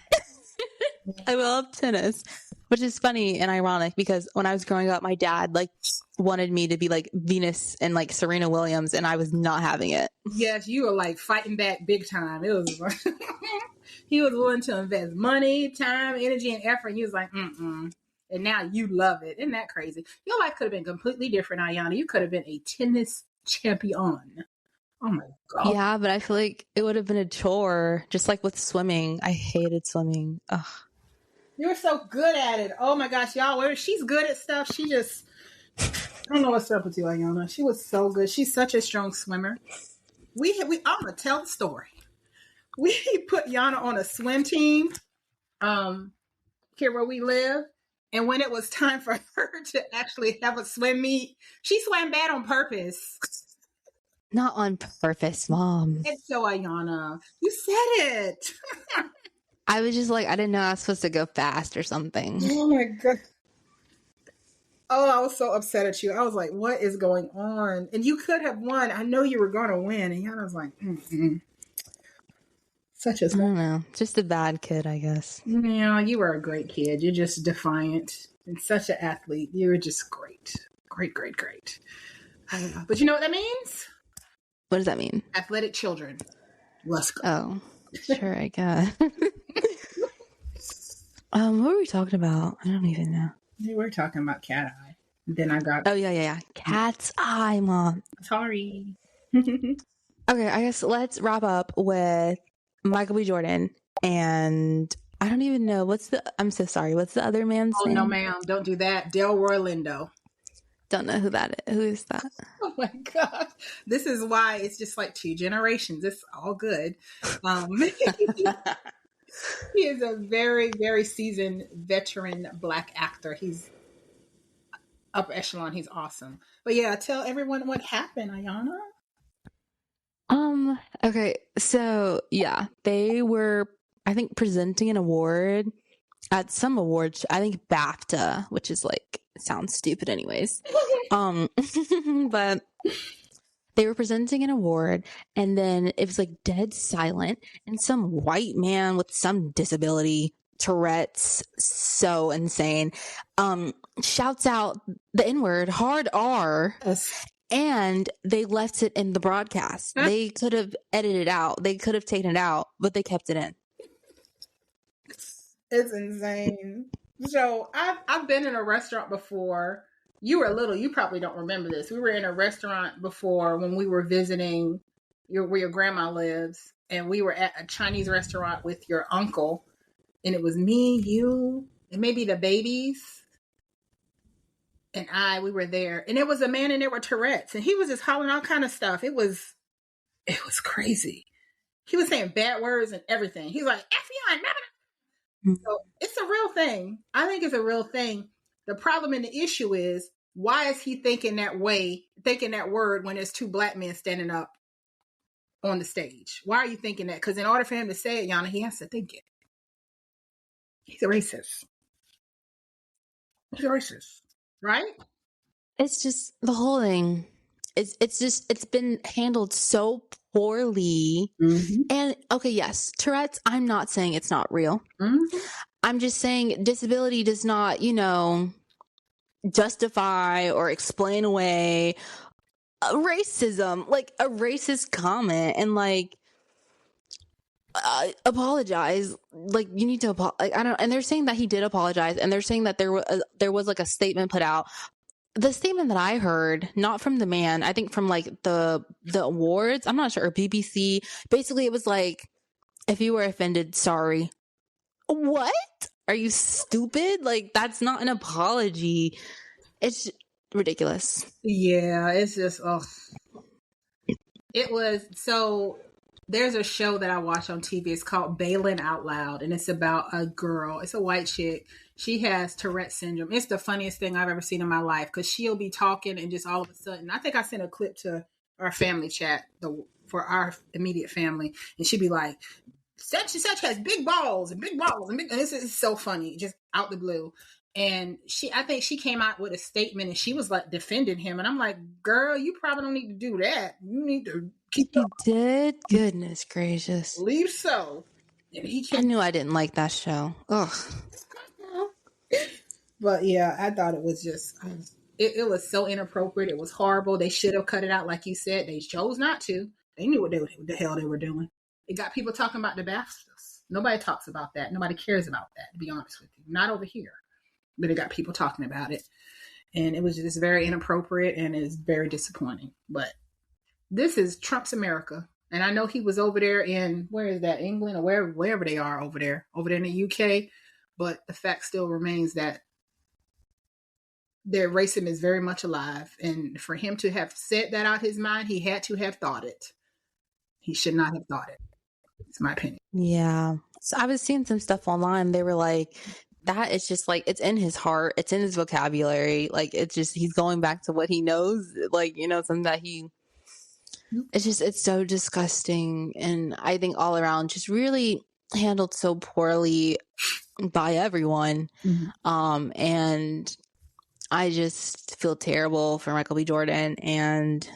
I love tennis, which is funny and ironic because when I was growing up, my dad like wanted me to be like Venus and like Serena Williams, and I was not having it. Yes, you were like fighting back big time. It was he was willing to invest money, time, energy, and effort. And he was like, and now you love it. Isn't that crazy? Your life could have been completely different, Ayana. You could have been a tennis champion. Oh my god. Yeah, but I feel like it would have been a chore, just like with swimming. I hated swimming. Ugh. You were so good at it. Oh my gosh, y'all. She's good at stuff. She just, I don't know what's up with you, Ayana. She was so good. She's such a strong swimmer. I'm gonna tell the story. We put Yana on a swim team, here where we live. And when it was time for her to actually have a swim meet, she swam bad on purpose. Not on purpose, Mom. It's so Ayana. You said it. I was just like, I didn't know I was supposed to go fast or something. Oh my god. Oh, I was so upset at you. I was like, what is going on? And you could have won. I know you were going to win. And Yana was like, Such a... I don't know. Just a bad kid, I guess. Yeah, you were a great kid. You're just defiant and such an athlete. You were just great. Great, great, great. But you know what that means? What does that mean? Athletic children. Let's go. Oh, sure, I guess. What were we talking about? I don't even know. We were talking about Cat Eye. Then I got... Oh, yeah. Cat's Eye, Mom. Sorry. Okay, I guess let's wrap up with Michael B. Jordan. And I don't even know. I'm so sorry. What's the other man's name? Oh, no, ma'am. Don't do that. Delroy Lindo. Don't know who that is. Who is that? Oh my god! This is why it's just like 2 generations. It's all good. He is a very, very seasoned veteran Black actor. He's upper echelon. He's awesome. But yeah, tell everyone what happened, Ayana. Okay, so yeah, they were, I think, presenting an award at some awards, I think BAFTA, which is like, sounds stupid anyways. But they were presenting an award, and then it was like dead silent, and some white man with some disability, Tourette's, so insane, shouts out the N-word, hard R, and they left it in the broadcast. They could have edited it out. They could have taken it out, but they kept it in. It's insane. So I've been in a restaurant before. You were little. You probably don't remember this. We were in a restaurant before when we were visiting where your grandma lives, and we were at a Chinese restaurant with your uncle, and it was me, you, and maybe the babies, and we were there, and there was a man in there with Tourette's, and he was just hollering all kind of stuff. It was crazy. He was saying bad words and everything. He's like, F you on. So it's a real thing. I think it's a real thing. The problem and the issue is, why is he thinking that way, thinking that word when there's two black men standing up on the stage? Why are you thinking that? Because in order for him to say it, Yana, he has to think it. He's a racist. He's a racist, right? It's just the whole thing. It's been handled so poorly. Mm-hmm. And okay, yes, Tourette's, I'm not saying it's not real. Mm-hmm. I'm just saying disability does not, justify or explain away racism, like a racist comment, and like apologize. Like, you need to apologize. I don't. And they're saying that he did apologize, and they're saying that there was like a statement put out. The statement that I heard, not from the man, I think from like the awards, I'm not sure, or BBC. Basically, it was like, if you were offended, sorry. What? Are you stupid? Like, that's not an apology. It's ridiculous. Yeah, it's just, it was, so there's a show that I watch on TV. It's called Bailing Out Loud, and it's about a girl. It's a white chick. She has Tourette syndrome. It's the funniest thing I've ever seen in my life, because she'll be talking and just all of a sudden, I think I sent a clip to our family chat for our immediate family, and she'd be like, such and such has big balls and big balls, and this is so funny, just out the blue. And I think she came out with a statement, and she was like defending him, and I'm like, girl, you probably don't need to do that. You need to keep You did? Goodness gracious. Leave so. And I knew I didn't like that show. Ugh. But yeah, I thought it was just, it was so inappropriate. It was horrible. They should have cut it out, like you said. They chose not to. They knew what the hell they were doing. It got people talking about the BAFTAs. Nobody talks about that. Nobody cares about that, to be honest with you. Not over here. But it got people talking about it. And it was just very inappropriate, and it's very disappointing. But this is Trump's America. And I know he was over there in, where is that, England, or wherever they are over there in the UK. But the fact still remains that their racism is very much alive. And for him to have said that out his mind, he had to have thought it. He should not have thought it. It's my opinion. Yeah. So I was seeing some stuff online. They were like, that is just like, it's in his heart. It's in his vocabulary. Like, it's just, he's going back to what he knows. Like, something that it's so disgusting. And I think all around just really handled so poorly by everyone. Mm-hmm. And I just feel terrible for Michael B. Jordan and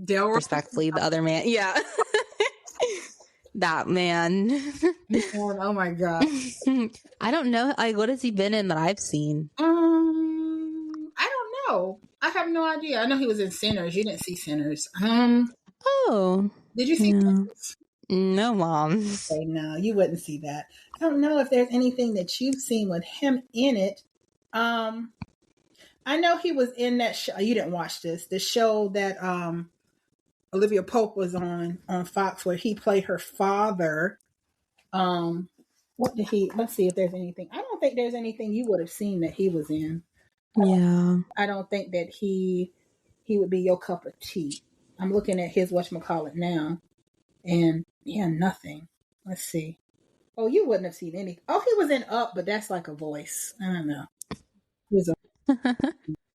respectfully the other man. Yeah. That man. Oh my God. I don't know. Like, what has he been in that I've seen? I don't know. I have no idea. I know he was in Sinners. You didn't see Sinners. Oh. Did you see Sinners? No, Mom. Okay, no, you wouldn't see that. I don't know if there's anything that you've seen with him in it. I know he was in that show. You didn't watch this. The show that Olivia Pope was on Fox, where he played her father. What did he? Let's see if there's anything. I don't think there's anything you would have seen that he was in. Yeah. I don't think that he would be your cup of tea. I'm looking at his whatchamacallit now, and yeah, nothing. Let's see. Oh, you wouldn't have seen any. Oh, he was in Up, but that's like a voice. I don't know.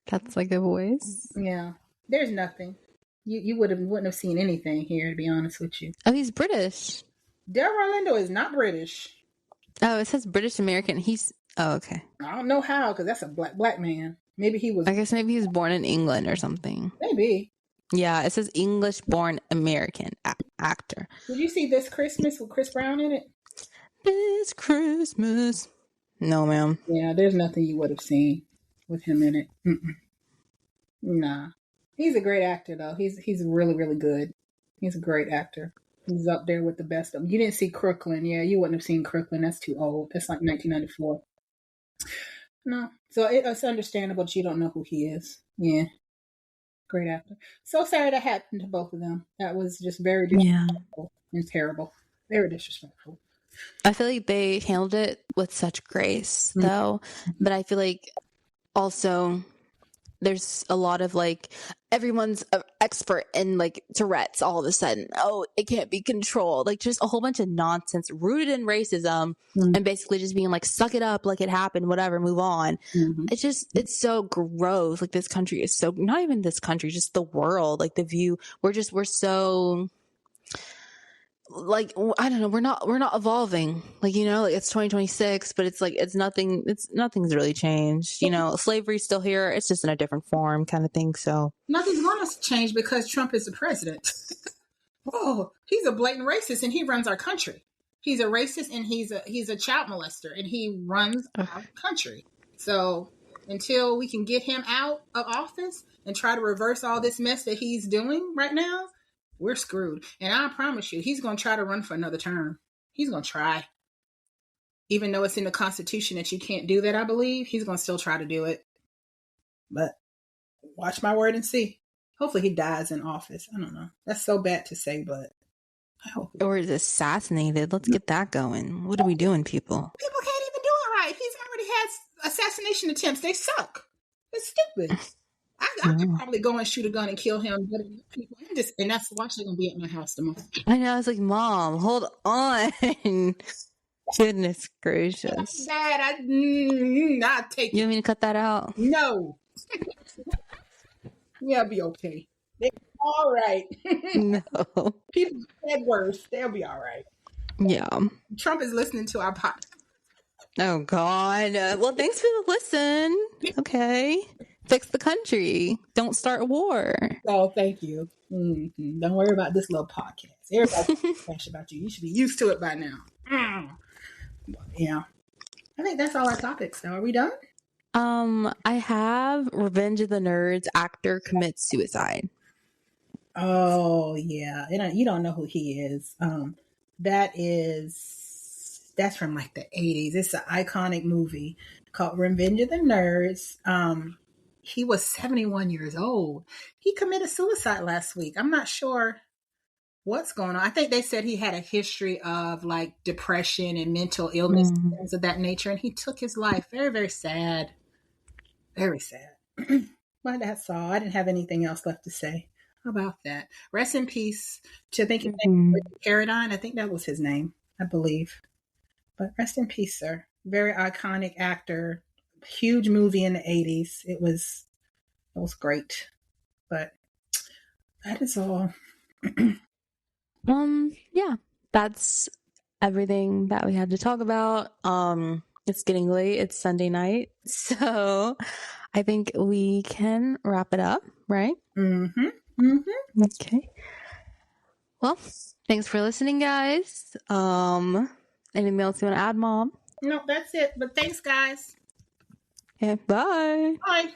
That's like a voice. Yeah. There's nothing. You wouldn't have seen anything here, to be honest with you. Oh, he's British. Delroy Lindo is not British. Oh, it says British American. Oh, okay. I don't know how, because that's a black man. Maybe he was. I guess maybe he was born in England or something. Maybe. Yeah, it says English-born American actor. Did you see This Christmas with Chris Brown in it? This Christmas. No, ma'am. Yeah, there's nothing you would have seen with him in it. Mm-mm. Nah. He's a great actor, though. He's really, really good. He's a great actor. He's up there with the best of them. You didn't see Crooklyn. Yeah, you wouldn't have seen Crooklyn. That's too old. That's like 1994. No. So it's understandable that you don't know who he is. Yeah. Great actor. So sorry that happened to both of them. That was just very disrespectful and terrible. Very disrespectful. I feel like they handled it with such grace, though. But I feel like also there's a lot of like everyone's an expert in like Tourette's all of a sudden. Oh, it can't be controlled. Like just a whole bunch of nonsense rooted in racism and basically just being like, suck it up, like it happened, whatever, move on. It's so gross. Like this country is so, not even this country, just the world, like the view. We're so like, I don't know, we're not evolving, like, you know, like it's 2026, but it's like nothing's really changed, you know. Slavery's still here, it's just in a different form kind of thing. So nothing's going to change because Trump is the president. Oh, he's a blatant racist and he runs our country. He's a racist and he's a child molester and he runs our country. So until we can get him out of office and try to reverse all this mess that he's doing right now, we're screwed. And I promise you, he's going to try to run for another term. He's going to try. Even though it's in the Constitution that you can't do that, I believe, he's going to still try to do it. But watch my word and see. Hopefully he dies in office. I don't know. That's so bad to say, but I hope. Or is assassinated. Let's get that going. What are we doing, people? People can't even do it right. He's already had assassination attempts. They suck. It's stupid. I could probably go and shoot a gun and kill him. But people, and that's why they're going to be at my house tomorrow. I know. I was like, Mom, hold on. Goodness gracious. Dad, I'll take it. You want me to cut that out? No. Yeah, I'll be okay. They'll be all right. No. People said worse. They'll be all right. Yeah. Trump is listening to our podcast. Oh, God. Well, thanks for the listen. Okay. Fix the country. Don't start a war. Oh, thank you. Mm-hmm. Don't worry about this little podcast. Everybody's trash about you. You should be used to it by now. Yeah. I think that's all our topics. So are we done? I have Revenge of the Nerds actor commits suicide. Oh, yeah. You don't know who he is. That's from like the 80s. It's an iconic movie called Revenge of the Nerds. He was 71 years old. He committed suicide last week. I'm not sure what's going on. I think they said he had a history of like depression and mental illness and things of that nature, and he took his life. Very, very sad. Very sad. Well, that's all. I didn't have anything else left to say about that. Rest in peace to, I think his name was Carradine. I think that was his name, I believe. But rest in peace, sir. Very iconic actor. Huge movie in the 80s. It was great. But that is all. Yeah, that's everything that we had to talk about. It's getting late. It's Sunday night. So I think we can wrap it up, right? Okay. Well, thanks for listening, guys. Anything else you want to add, Mom? No, that's it. But thanks, guys. Yeah, bye. Bye.